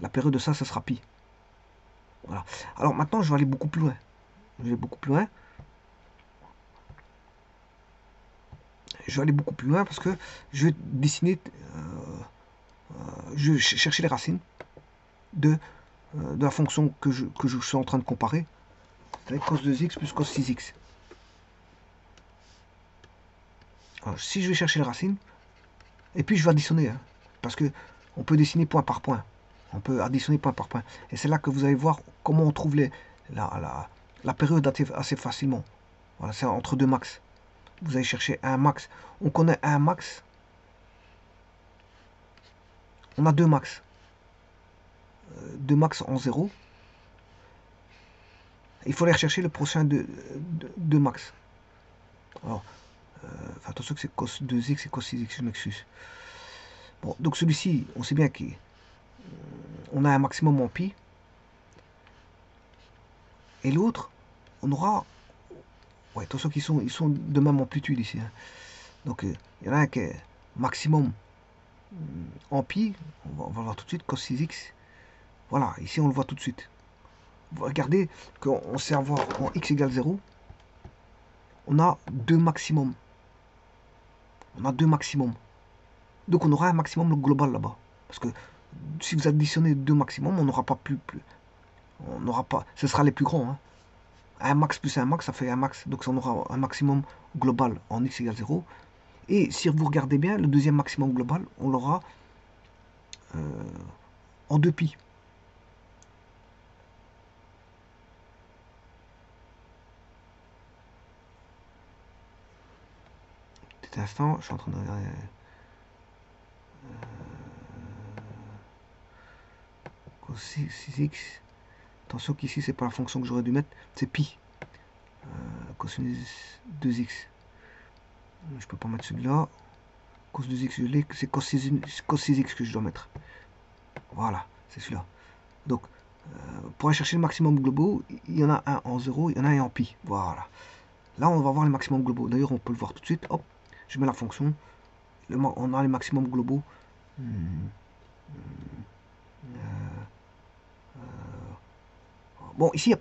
La période de ça sera pi. Voilà. Alors maintenant, je vais aller beaucoup plus loin. Je vais beaucoup plus loin. Je vais aller beaucoup plus loin parce que je vais dessiner, je vais chercher les racines de la fonction que je suis en train de comparer. Avec cos 2x plus cos 6x. Alors, si je vais chercher les racines, et puis je vais additionner. Hein. parce que on peut dessiner point par point. On peut additionner point par point. Et c'est là que vous allez voir comment on trouve la période assez facilement. Voilà, c'est entre deux max. Vous allez chercher un max. On connaît un max. On a deux max. Deux max en 0. Il faut aller rechercher le prochain de max. Alors, attention que c'est cos 2x et cos 6x, je m'excuse. Bon, donc celui-ci, on sait bien qu'on a un maximum en pi. Et l'autre, on aura... Ouais, attention qu'ils sont de même amplitude ici. Hein. Donc, il y en a un qui est maximum en pi. On va voir tout de suite, cos 6x. Voilà, ici on le voit tout de suite. Vous regardez qu'on sait avoir en x égale 0, on a deux maximums. On a deux maximums. Donc on aura un maximum global là-bas. Parce que si vous additionnez deux maximums, on n'aura pas plus. On n'aura pas. Ce sera les plus grands. Hein. Un max plus un max, ça fait un max. Donc on aura un maximum global en x égale 0. Et si vous regardez bien, le deuxième maximum global, on l'aura en 2pi. Petit instant, je suis en train de regarder. Cos 6x. Attention qu'ici, c'est pas la fonction que j'aurais dû mettre, c'est pi. Cosinus 2x. Je peux pas mettre celui-là. Cos 2x, je l'ai, c'est cos 6x que je dois mettre. Voilà, c'est celui-là. Donc, pour aller chercher le maximum globaux, il y en a un en 0, il y en a un en pi. Voilà. Là, on va voir les maximums globaux. D'ailleurs, on peut le voir tout de suite. Hop, je mets la fonction. On a les maximums globaux. Bon, ici, il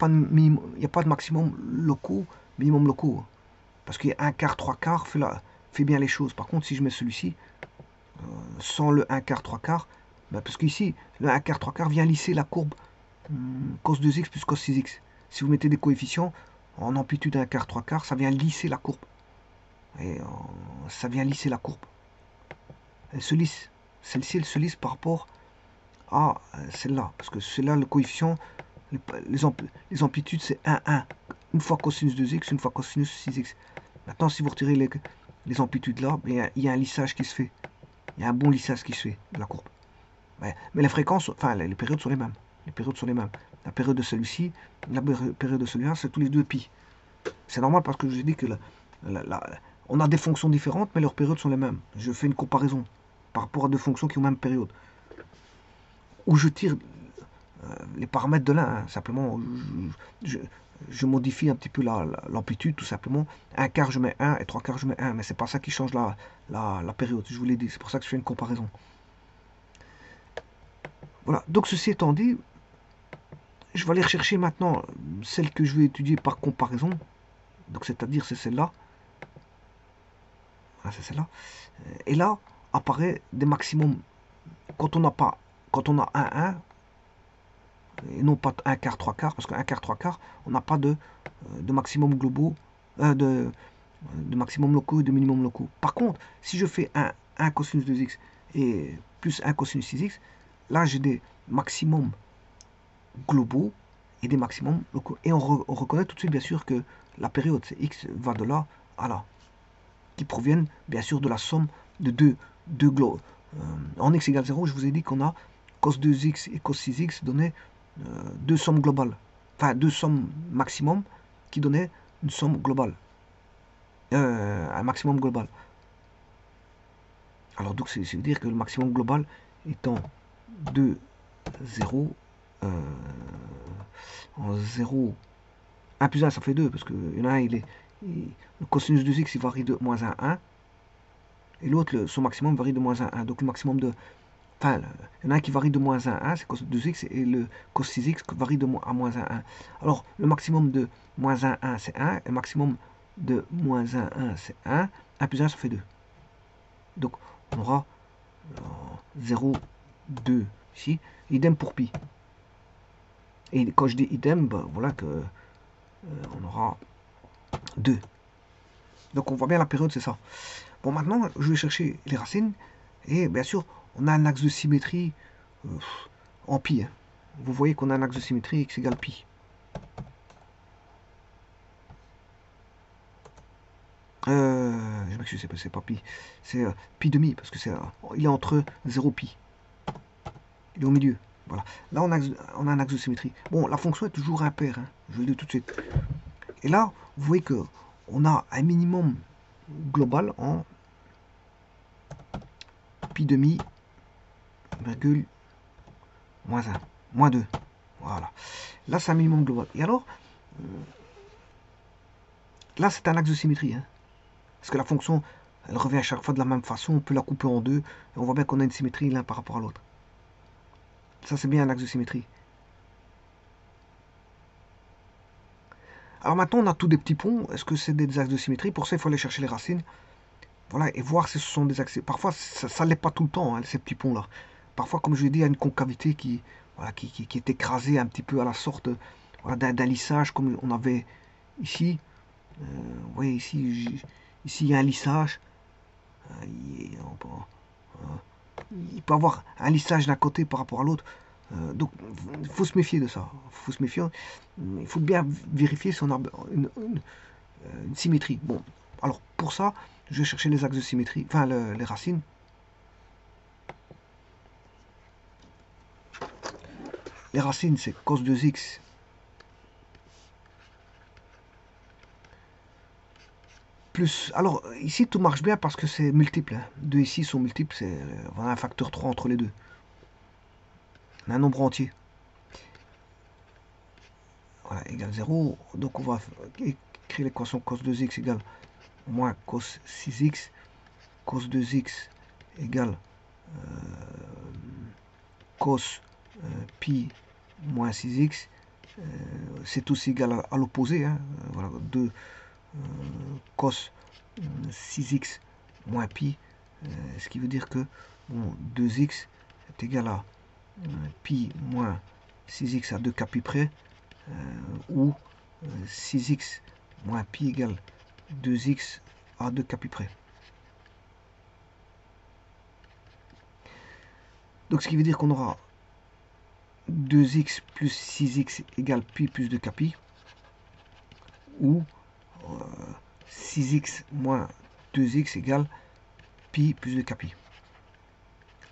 n'y a pas de maximum locaux, minimum locaux. Parce qu'il y a un quart, trois quarts fait bien les choses. Par contre, si je mets celui-ci, sans le 1 quart, 3 quarts, ben parce qu'ici, le 1 quart, 3 quarts vient lisser la courbe cos 2x plus cos 6x. Si vous mettez des coefficients en amplitude 1 quart, 3 quarts, ça vient lisser la courbe. Et ça vient lisser la courbe. Elle se lisse. Celle-ci, elle se lisse par rapport à celle-là. Parce que celle-là, le coefficient, les amplitudes, c'est 1, 1. Une fois cosinus 2x, une fois cosinus 6x. Maintenant, si vous retirez les amplitudes là, il y a un lissage qui se fait. Il y a un bon lissage qui se fait de la courbe. Mais les fréquences, enfin, les périodes sont les mêmes. Les périodes sont les mêmes. La période de celui-ci, la période de celui-là, c'est tous les deux pi. C'est normal parce que je dis que on a des fonctions différentes, mais leurs périodes sont les mêmes. Je fais une comparaison par rapport à deux fonctions qui ont la même période. Où je tire les paramètres de l'un. Hein. Simplement, je modifie un petit peu l'amplitude, tout simplement. Un quart, je mets 1 et 3 quarts, je mets 1. Mais c'est pas ça qui change la période, je vous l'ai dit. C'est pour ça que je fais une comparaison. Voilà. Donc, ceci étant dit, je vais aller rechercher maintenant celle que je vais étudier par comparaison. Donc, c'est-à-dire, c'est celle-là. Voilà, c'est celle-là. Et là, apparaît des maximums. Quand on a 1, et non pas 1 quart, 3 quarts, parce qu'un quart, 3 quarts, on n'a pas de maximum globaux, de maximum locaux et de minimum locaux. Par contre, si je fais 1 cosinus 2x et plus 1 cosinus 6x, là j'ai des maximums globaux et des maximums locaux. Et on reconnaît tout de suite bien sûr que la période, c'est x va de là à là, qui proviennent bien sûr de la somme de deux globes. En x égale 0, je vous ai dit qu'on a cos 2x et cos 6x donnaient deux sommes globales, enfin deux sommes maximum qui donnaient une somme globale, un maximum global. Alors donc ça veut dire que le maximum global étant 2, 0, en 0, 1 plus 1 ça fait 2, parce que il y en a un, le cosinus de x il varie de moins 1, 1, et l'autre, son maximum varie de moins 1, 1, donc le maximum de... Enfin, il y en a un qui varie de moins 1, 1, c'est cos 2x, et le cos 6x varie à moins 1, 1. Alors, le maximum de moins 1, 1, c'est 1, et le maximum de moins 1, 1, c'est 1. 1 plus 1, ça fait 2. Donc, on aura 0, 2 ici. Idem pour pi. Et quand je dis idem, ben, voilà que on aura 2. Donc, on voit bien la période, c'est ça. Bon, maintenant, je vais chercher les racines. Et bien sûr, on a un axe de symétrie en pi. Hein. Vous voyez qu'on a un axe de symétrie x égale pi. Je m'excuse, c'est pas pi. C'est pi demi, parce que il est entre 0 pi. Il est au milieu. Voilà. Là, on a un axe de symétrie. Bon, la fonction est toujours impaire. Hein. Je vais le dire tout de suite. Et là, vous voyez que on a un minimum global en pi demi, virgule, moins 1, moins 2. Voilà. Là, c'est un minimum global. Et alors, là, c'est un axe de symétrie. Hein. Parce que la fonction, elle revient à chaque fois de la même façon. On peut la couper en deux. Et on voit bien qu'on a une symétrie l'un par rapport à l'autre. Ça, c'est bien un axe de symétrie. Alors maintenant, on a tous des petits ponts. Est-ce que c'est des axes de symétrie? Pour ça, il faut aller chercher les racines. Voilà, et voir si ce sont des axes. Parfois, ça ne l'est pas tout le temps, hein, ces petits ponts-là. Parfois, comme je l'ai dit, il y a une concavité voilà, qui est écrasée un petit peu à la sorte voilà, d'un lissage, comme on avait ici. Vous voyez, ici, il y a un lissage. Il peut avoir un lissage d'un côté par rapport à l'autre. Donc, il faut se méfier de ça. Faut se méfier. Il faut bien vérifier si on a une symétrie. Bon, alors pour ça, je vais chercher les axes de symétrie, enfin les racines. Les racines, c'est cos 2x plus... Alors, ici, tout marche bien parce que c'est multiple. Hein. 2 ici sont multiples, c'est un facteur 3 entre les deux. On a un nombre entier. Voilà, égale 0. Donc, on va écrire l'équation cos 2x égale moins cos 6x. Cos 2x égale cos pi moins 6x. C'est aussi égal à l'opposé. Hein. Voilà, 2 cos 6x moins pi, ce qui veut dire que bon, 2x est égal à pi moins 6x à 2 k pi près, ou 6x moins pi égale 2x à 2 k pi près. Donc ce qui veut dire qu'on aura 2x plus 6x égale pi plus 2 k pi, ou 6x moins 2x égale pi plus 2 k pi.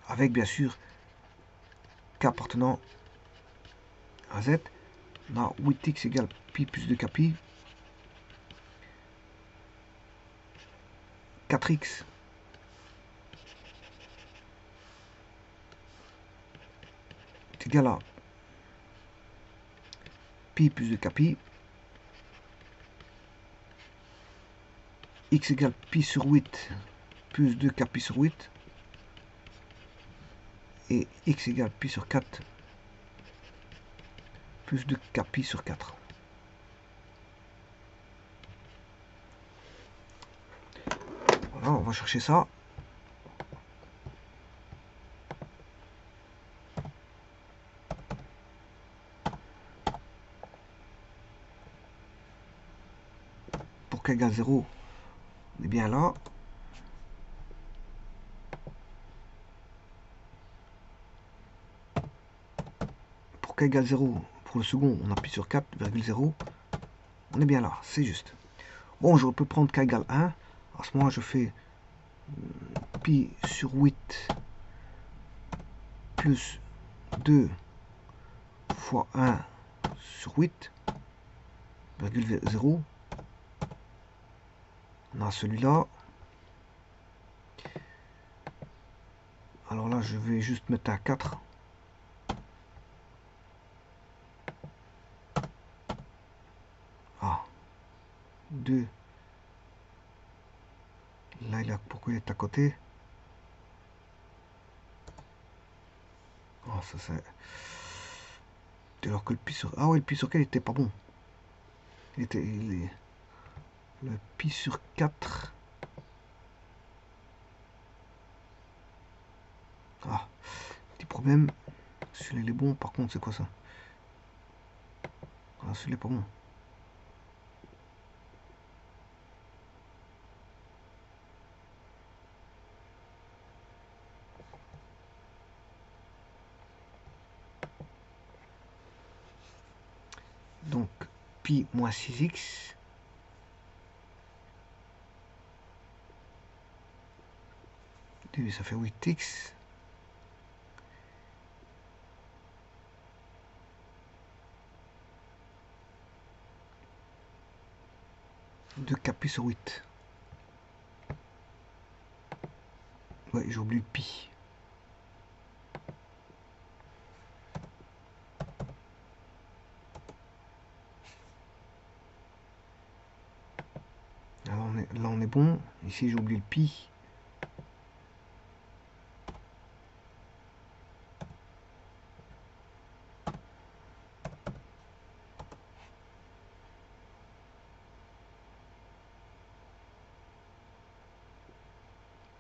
Avec bien sûr k appartenant à z. On a 8x égale pi plus 2 k pi. 4x est égal à pi plus 2 k pi. X égale pi sur 8 plus 2 k pi sur 8. Et x égale pi sur 4 plus 2 k pi sur 4. Voilà, on va chercher ça. Pour k égale 0, on est bien là. Pour k égale 0, pour le second, on a pi sur 4,0. On est bien là, c'est juste. Bon, je peux prendre k égale 1. À ce moment, je fais pi sur 8 plus 2 fois 1 sur 8, 0. On a celui-là. Alors là, je vais juste mettre un 4. Ah, 2. Là, pourquoi il est à côté? Oh, ça c'est... Alors que le pi sur... Ah ouais, le pi sur 4 était pas bon. Le pi sur 4... Ah, petit problème. Celui-là, il est bon. Par contre, c'est quoi ça? Ah, celui-là est pas bon. pi moins 6x. Ça fait 8x. De pi sur 8. Ouais, j'ai oublié le pi. Alors là on est bon. Ici j'ai oublié le pi.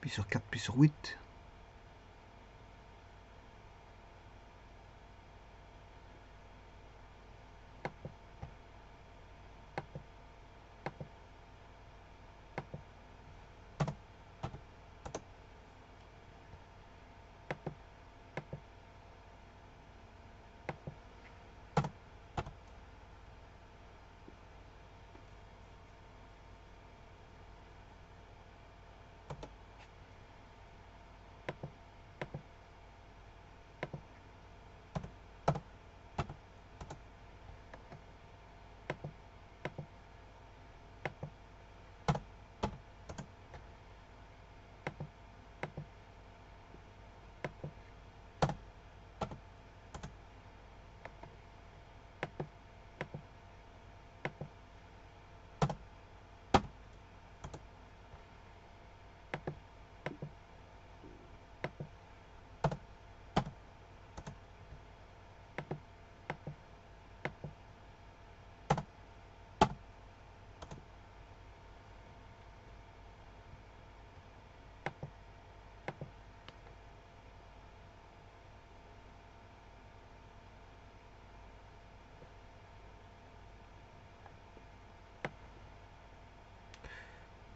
Pi sur 4, pi sur 8.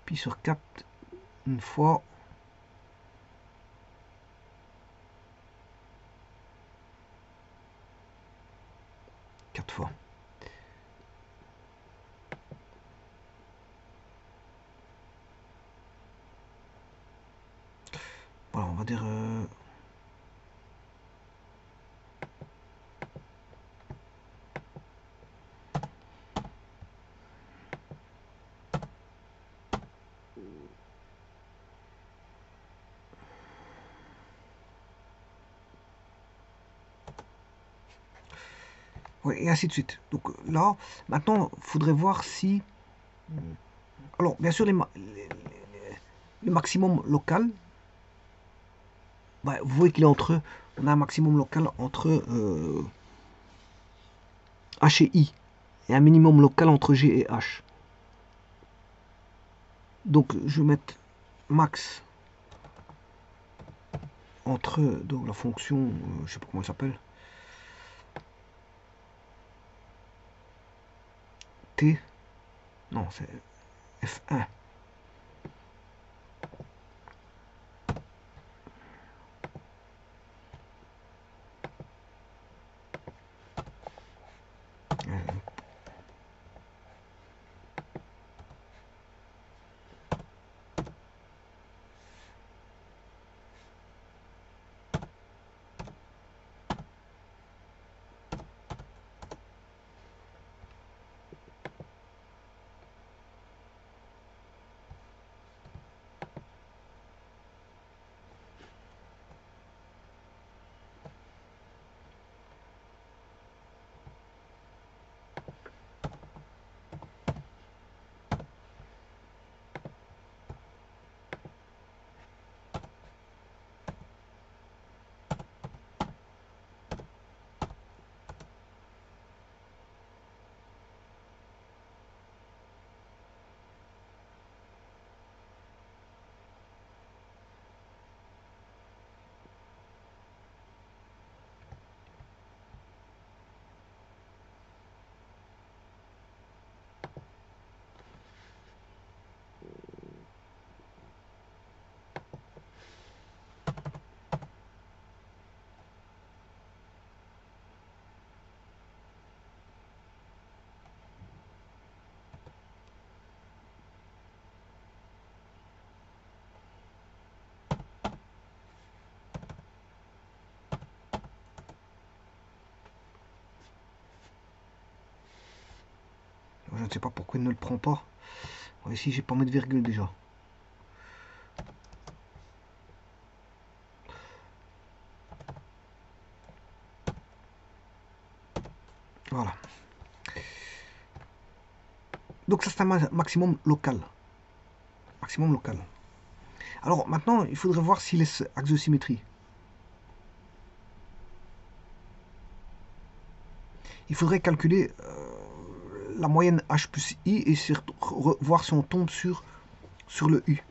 Pi sur 4 une fois. Quatre fois. Voilà, on va dire... ouais, et ainsi de suite. Donc là, maintenant, il faudrait voir si... Alors, bien sûr, le maximum local, bah, vous voyez qu'il est entre... On a un maximum local entre H et I. Et un minimum local entre G et H. Donc, je vais mettre max entre donc la fonction, je sais pas comment elle s'appelle, T, non, c'est F1. Je ne sais pas pourquoi il ne le prend pas. Ici, j'ai pas mis de virgule déjà. Voilà. Donc ça, c'est un maximum local. Maximum local. Alors maintenant, il faudrait voir s'il est axe de symétrie. Il faudrait calculer la moyenne H plus I et voir si on tombe sur le U.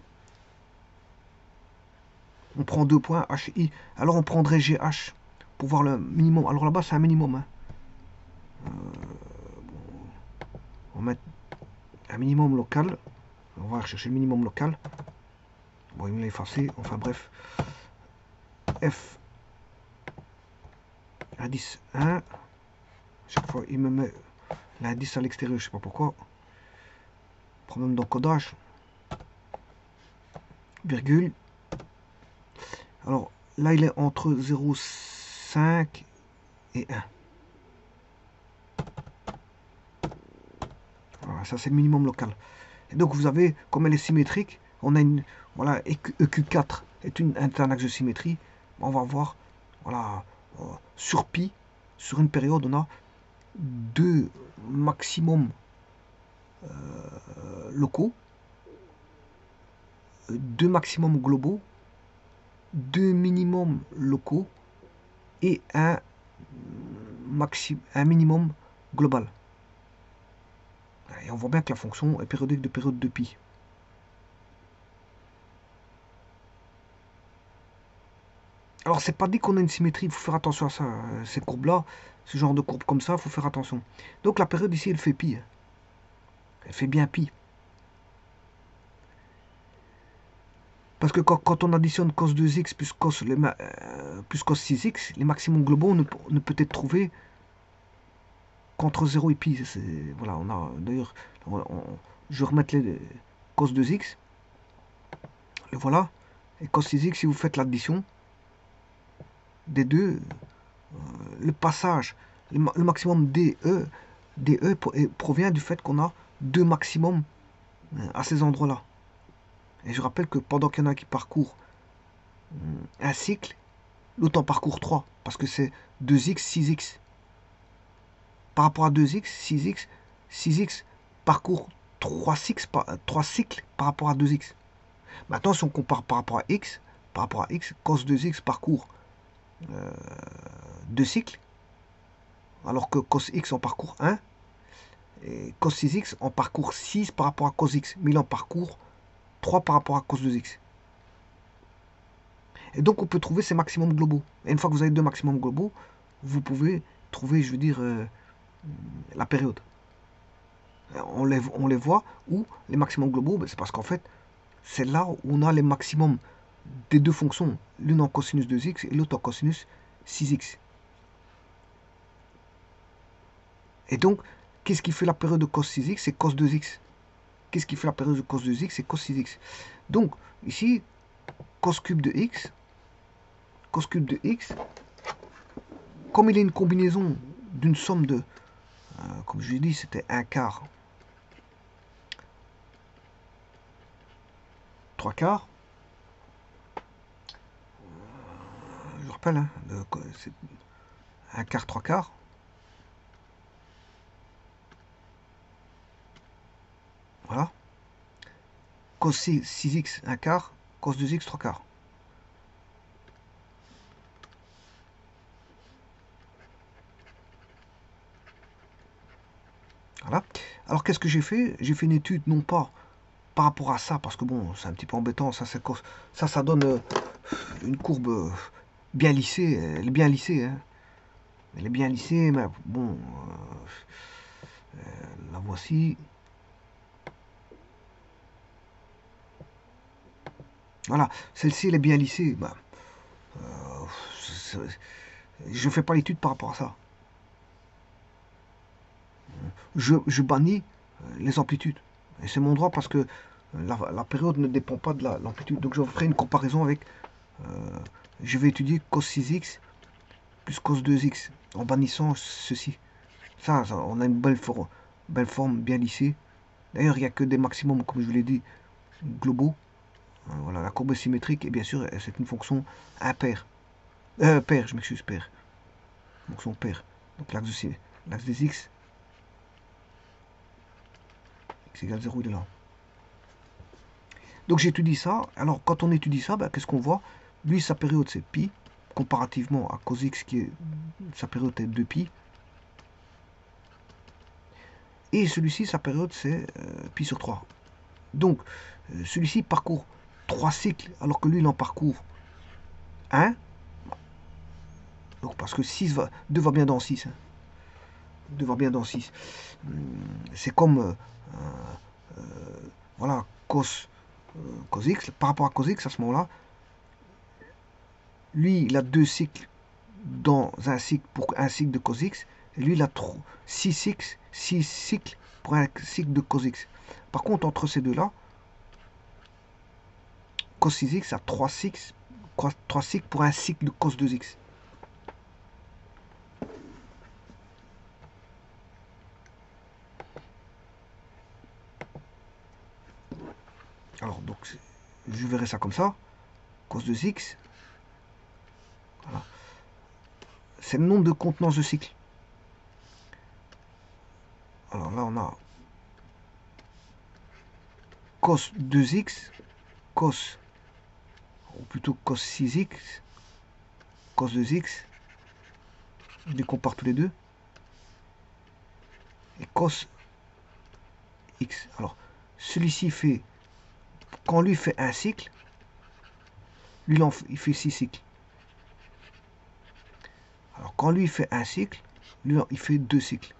On prend 2 points HI. Alors on prendrait GH pour voir le minimum. Alors là-bas, c'est un minimum. Hein. On va mettre un minimum local. On va rechercher le minimum local. Bon, il me l'a effacé. Enfin bref. F indice 1. Chaque fois, il me met l'indice à l'extérieur. Je sais pas pourquoi. Problème d'encodage. Virgule. Alors là, il est entre 0,5 et 1. Voilà, ça c'est le minimum local. Et donc vous avez, comme elle est symétrique, on a une, voilà, EQ4 est un axe de symétrie. On va voir, voilà, sur pi, sur une période, on a 2 maximums locaux, 2 maximums globaux, 2 minimums locaux et un minimum global. Et on voit bien que la fonction est périodique de période de pi. Alors c'est pas dit qu'on a une symétrie, il faut faire attention à ça. Ces courbes-là, ce genre de courbes comme ça, il faut faire attention. Donc la période ici, elle fait pi. Elle fait bien pi. Parce que quand on additionne cos 2x plus cos 6x, les maximums globaux ne peut être trouvés qu'entre 0 et pi. Voilà, on a d'ailleurs, je vais remettre les cos 2x. Le voilà. Et cos 6x, si vous faites l'addition des deux, le passage, le maximum DE provient du fait qu'on a 2 maximums à ces endroits-là. Et je rappelle que pendant qu'il y en a qui parcourent un cycle, l'autre en parcourt 3, parce que c'est 2x, 6x. Par rapport à 2x, 6x parcourt 3 cycles par rapport à 2x. Maintenant, si on compare par rapport à x, cos 2x parcourt 2 cycles, alors que cos x en parcourt 1, et cos 6x en parcourt 6 par rapport à cos x, mais il en parcourt 3 par rapport à cos 2x. Et donc on peut trouver ces maximums globaux. Et une fois que vous avez 2 maximums globaux, vous pouvez trouver, je veux dire, la période. On les voit où les maximums globaux, ben c'est parce qu'en fait, c'est là où on a les maximums des deux fonctions, l'une en cosinus 2x et l'autre en cosinus 6x. Et donc, qu'est-ce qui fait la période de cos 6x? C'est cos 2x. Qu'est-ce qui fait la période de cos 2x? C'est cos 6x. Donc, ici, cos cube de x, comme il est une combinaison d'une somme de, comme je l'ai dit, c'était 1 quart, 3 quarts, je rappelle, hein, c'est 1 quart, 3 quarts. Voilà. Cos 6x, 1 quart, cos 2x, 3 quarts. Voilà. Alors qu'est-ce que j'ai fait? J'ai fait une étude non pas par rapport à ça, parce que bon, c'est un petit peu embêtant, ça donne une courbe bien lissée, elle est bien lissée, hein. Elle est bien lissée, mais bon, la voici. Voilà, celle-ci, elle est bien lissée. Bah, je ne fais pas l'étude par rapport à ça. Je bannis les amplitudes. Et c'est mon droit parce que la période ne dépend pas de l'amplitude. Donc je ferai une comparaison avec... je vais étudier cos 6x plus cos 2x en bannissant ceci. Ça on a une belle forme, bien lissée. D'ailleurs, il n'y a que des maximums, comme je vous l'ai dit, globaux. Voilà, la courbe est symétrique, et bien sûr, c'est une fonction impaire. Paire, je m'excuse, paire. Fonction paire. Donc l'axe des x égale 0, il est là. Donc j'étudie ça. Alors quand on étudie ça, ben, qu'est-ce qu'on voit? Lui, sa période c'est pi, comparativement à cos x qui est sa période est 2pi. Et celui-ci, sa période c'est pi sur 3. Donc celui-ci parcourt 3 cycles, alors que lui il en parcourt 1. Donc parce que 2 va bien dans 6. Hein. 2 va bien dans 6. C'est comme voilà, cos x, par rapport à cos x à ce moment-là, lui il a 2 cycles dans un cycle pour un cycle de cos x, et lui il a 6 cycles pour un cycle de cos x. Par contre, entre ces deux-là, cos 6x a 3 cycles pour un cycle de cos 2x. Alors, donc, je verrai ça comme ça. Cos 2x, voilà. C'est le nombre de contenances de cycle. Alors là, on a cos 2x, cos, ou plutôt cos 6x, cos 2x, je les compare tous les deux, et cos x. Alors, celui-ci fait, quand lui fait un cycle, lui il fait 6 cycles. Alors, quand lui fait un cycle, lui il fait 2 cycles.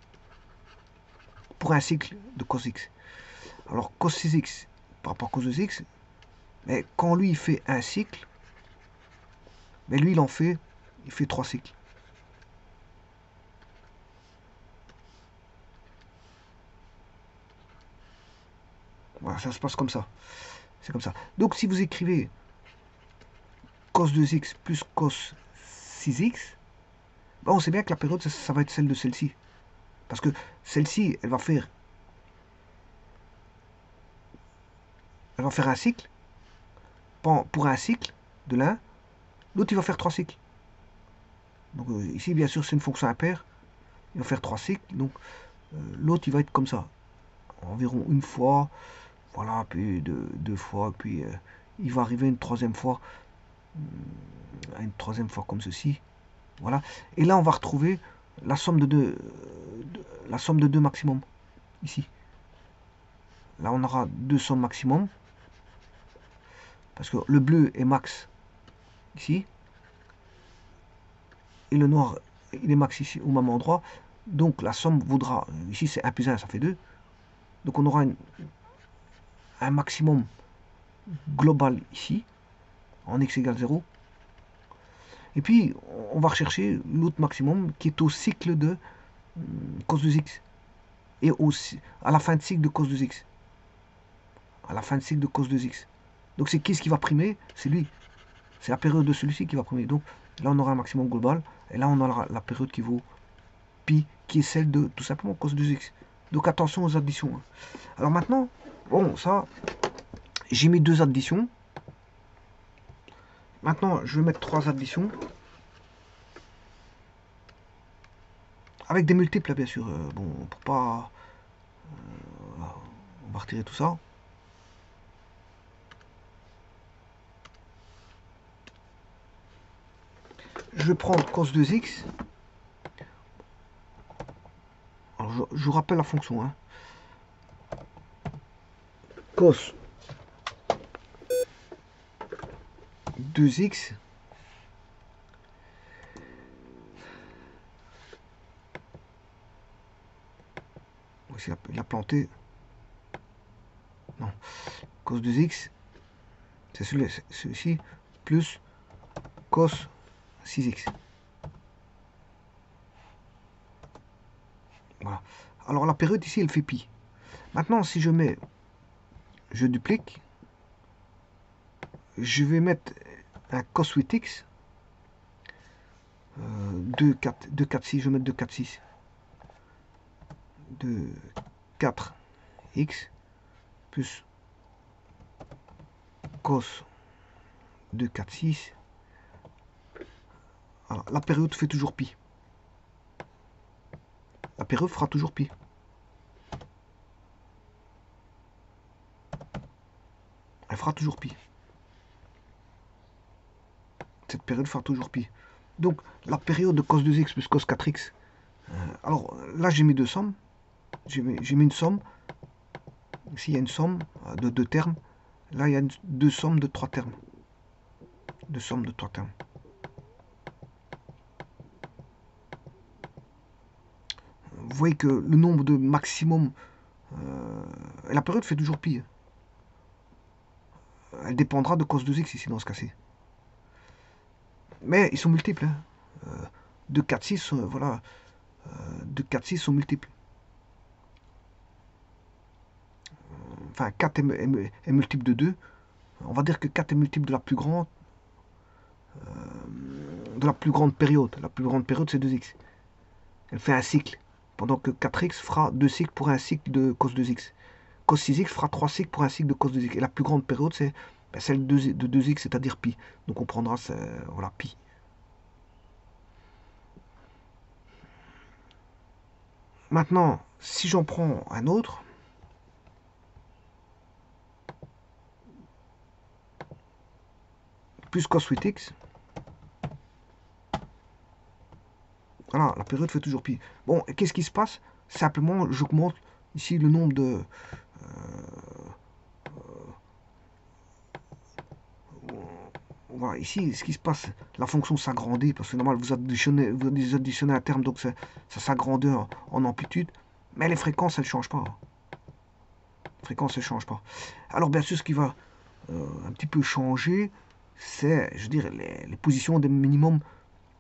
Pour un cycle de cos x. Alors, cos 6x par rapport à cos 2x, mais quand lui il fait un cycle, mais lui il fait 3 cycles. Voilà, ça se passe comme ça. C'est comme ça. Donc si vous écrivez cos 2x plus cos 6x, ben, on sait bien que la période, ça va être celle de celle-ci. Parce que celle-ci, elle va faire un cycle. Pour un cycle de l'un, l'autre il va faire 3 cycles. Donc ici, bien sûr, c'est une fonction impaire. Il va faire 3 cycles. Donc l'autre, il va être comme ça. Environ une fois, voilà, puis deux fois, puis il va arriver une troisième fois comme ceci. Voilà. Et là, on va retrouver la somme de deux maximum. Ici. Là, on aura deux sommes maximum. Parce que le bleu est max ici. Et le noir, il est max ici, au même endroit. Donc, la somme vaudra, ici c'est 1 plus 1, ça fait 2. Donc, on aura un maximum global ici, en x égale 0. Et puis, on va rechercher l'autre maximum qui est au cycle de cos 2x. Et à la fin de cycle de cos 2x. À la fin de cycle de cos 2x. Donc, c'est qui ce qui va primer? C'est lui. C'est la période de celui-ci qui va primer. Donc, là, on aura un maximum global. Et là, on aura la période qui vaut pi, qui est celle de, tout simplement, cos 2x. Donc, attention aux additions. Alors maintenant, bon, ça, j'ai mis 2 additions. Maintenant, je vais mettre 3 additions. Avec des multiples, bien sûr. Bon, pour pas... on va retirer tout ça. Je vais prendre cos 2x. Alors, je vous rappelle la fonction. Hein. Cos 2x. Il a planté. Non. Cos 2x. C'est celui-ci. Plus cos 6x. Voilà. Alors la période ici, elle fait pi. Maintenant, si je duplique, je vais mettre un cos 8x. 2, 4, 6, je vais mettre 2, 4, 6. 2, 4x plus cos de 4, 6. Alors, la période fait toujours pi. La période fera toujours pi. Elle fera toujours pi. Cette période fera toujours pi. Donc, la période de cos 2x plus cos 4x. Alors, là, j'ai mis deux sommes. J'ai mis une somme. Ici, il y a une somme de deux termes. Là, il y a deux sommes de trois termes. Deux sommes de trois termes. Vous voyez que le nombre de maximum... la période fait toujours pi. Elle dépendra de cos 2x ici, dans ce cas-ci. Mais ils sont multiples. Hein. 2, 4, 6, voilà. 2, 4, 6 sont multiples. Enfin, 4 est multiple de 2. On va dire que 4 est multiple de la plus grande période. La plus grande période, c'est 2x. Elle fait un cycle. Pendant que 4x fera 2 cycles pour un cycle de cos 2x. Cos 6x fera 3 cycles pour un cycle de cos 2x. Et la plus grande période, c'est celle de 2x, c'est-à-dire pi. Donc on prendra voilà, pi. Maintenant, si j'en prends un autre, plus cos 8x, voilà, la période fait toujours pi. Bon, qu'est-ce qui se passe? Simplement, j'augmente ici le nombre de... voilà, ici, ce qui se passe, la fonction s'agrandit, parce que normal, vous additionnez un terme, donc ça s'agrandit en amplitude, mais les fréquences, elles ne changent pas. Les fréquences, elles ne changent pas. Alors, bien sûr, ce qui va un petit peu changer, c'est, je veux dire, les positions des minimums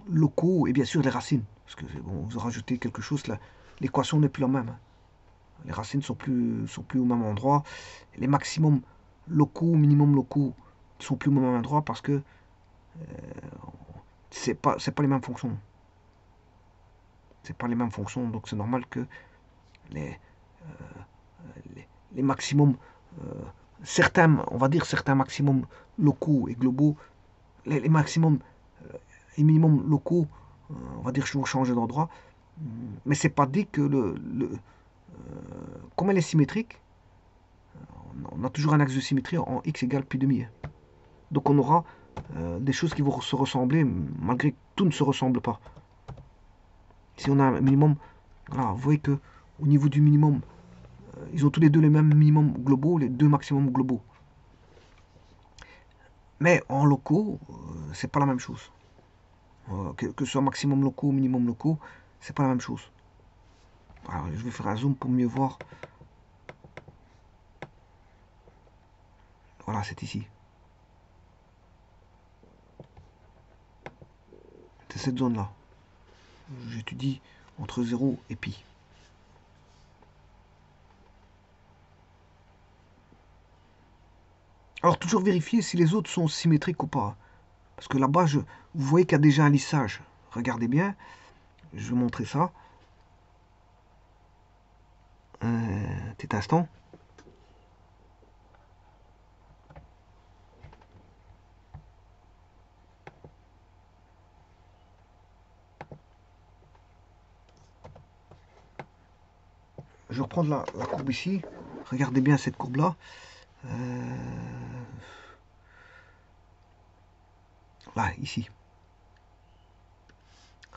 locaux, et bien sûr, les racines. Parce que, bon, vous rajoutez quelque chose, l'équation n'est plus la même. Les racines sont plus au même endroit. Les maximums locaux, minimums locaux, sont plus au même endroit parce que c'est pas les mêmes fonctions. C'est pas les mêmes fonctions, donc c'est normal que les maximums, certains, on va dire certains maximums locaux et globaux, les maximums et minimums locaux, on va dire vont changer d'endroit, mais c'est pas dit que comme elle est symétrique, on a toujours un axe de symétrie en x égale pi demi. Donc on aura des choses qui vont se ressembler, malgré que tout ne se ressemble pas. Si on a un minimum, voilà, vous voyez que au niveau du minimum, ils ont tous les deux les mêmes minimums globaux, les deux maximums globaux. Mais en locaux, c'est pas la même chose. Que ce soit maximum locaux ou minimum locaux, c'est pas la même chose. Alors, je vais faire un zoom pour mieux voir. Voilà, c'est ici. C'est cette zone-là. J'étudie entre 0 et pi. Alors, toujours vérifier si les autres sont symétriques ou pas. Parce que là-bas, vous voyez qu'il y a déjà un lissage. Regardez bien. Je vais montrer ça. Un petit instant. Je reprends la courbe ici. Regardez bien cette courbe-là. Là, ici.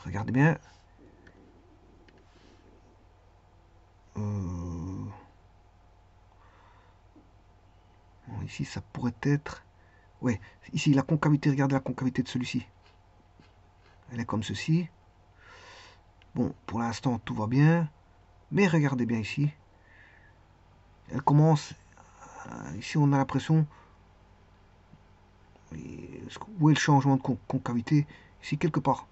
Regardez bien. Bon, ici, ça pourrait être... Ouais, ici, la concavité, regardez la concavité de celui-ci. Elle est comme ceci. Bon, pour l'instant, tout va bien. Mais regardez bien ici. Elle commence... ici, on a l'impression... Où est le changement de concavité? Ici, quelque part.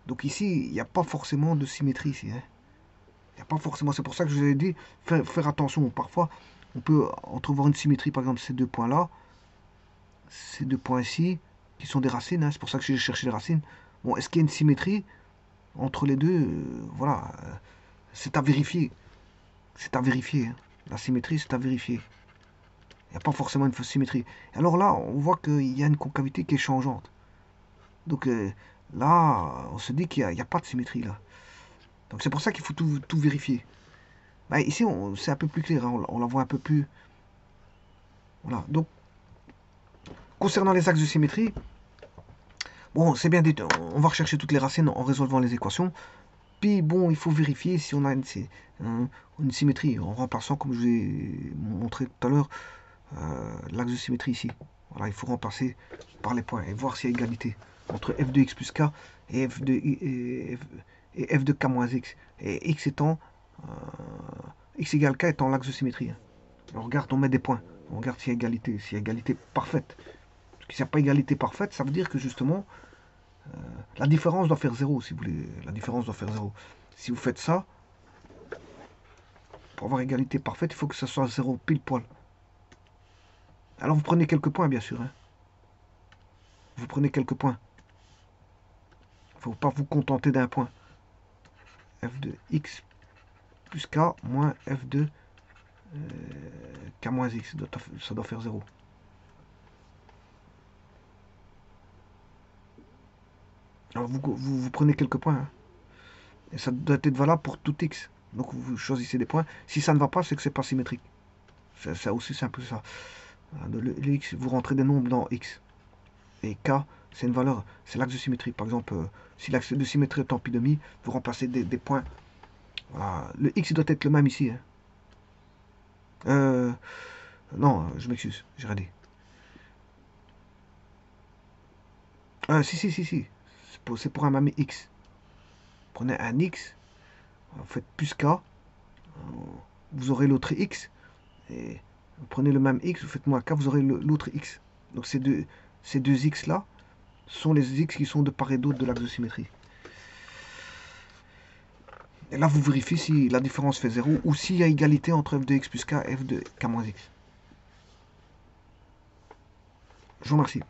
Donc ici, il n'y a pas forcément de symétrie ici. Hein. Il n'y a pas forcément... C'est pour ça que je vous ai dit, faire attention. Parfois, on peut entrevoir une symétrie, par exemple, ces deux points-là. Ces deux points ici, qui sont des racines. Hein. C'est pour ça que j'ai cherché les racines. Bon, est-ce qu'il y a une symétrie entre les deux? Voilà. C'est à vérifier. c'est à vérifier. Hein. La symétrie, c'est à vérifier. Il n'y a pas forcément une fausse symétrie. Alors là, on voit qu'il y a une concavité qui est changeante. Donc là, on se dit qu'il n'y a pas de symétrie là. Donc c'est pour ça qu'il faut tout vérifier. Bah, ici, c'est un peu plus clair. Hein. On la voit un peu plus. Voilà. Donc, concernant les axes de symétrie, bon, c'est bien dit. On va rechercher toutes les racines en résolvant les équations. Puis bon, il faut vérifier si on a une symétrie en remplaçant, comme je vous ai montré tout à l'heure, l'axe de symétrie ici. Voilà, il faut remplacer par les points et voir s'il y a égalité entre f de x plus k et f de k moins x. Et x étant x égale k étant l'axe de symétrie. On regarde, on met des points. On regarde s'il y a égalité, s'il y a égalité parfaite. Parce que s'il n'y a pas égalité parfaite, ça veut dire que justement, la différence doit faire 0, si vous voulez. La différence doit faire 0. Si vous faites ça, pour avoir égalité parfaite, il faut que ça soit 0 pile poil. Alors vous prenez quelques points, bien sûr. Hein. Vous prenez quelques points. Il ne faut pas vous contenter d'un point. f de x plus k moins f de k moins x. Ça doit faire 0. Alors vous prenez quelques points. Hein. Et ça doit être valable pour tout x. Donc vous choisissez des points. Si ça ne va pas, c'est que c'est pas symétrique. C'est aussi simple que ça. Le x, vous rentrez des nombres dans x. Et k, c'est une valeur, c'est l'axe de symétrie. Par exemple, si l'axe de symétrie est en pi demi, vous remplacez des points. Voilà. Le x doit être le même ici. Hein. Non, je m'excuse, j'ai raté. Si. C'est pour un même x. Prenez un x, vous faites plus k, vous aurez l'autre x. Et vous prenez le même x, vous faites moins k, vous aurez l'autre x. Donc ces deux x là sont les x qui sont de part et d'autre de l'axe de symétrie. Et là, vous vérifiez si la différence fait 0 ou s'il y a égalité entre f de x plus k et f de k moins x. Je vous remercie.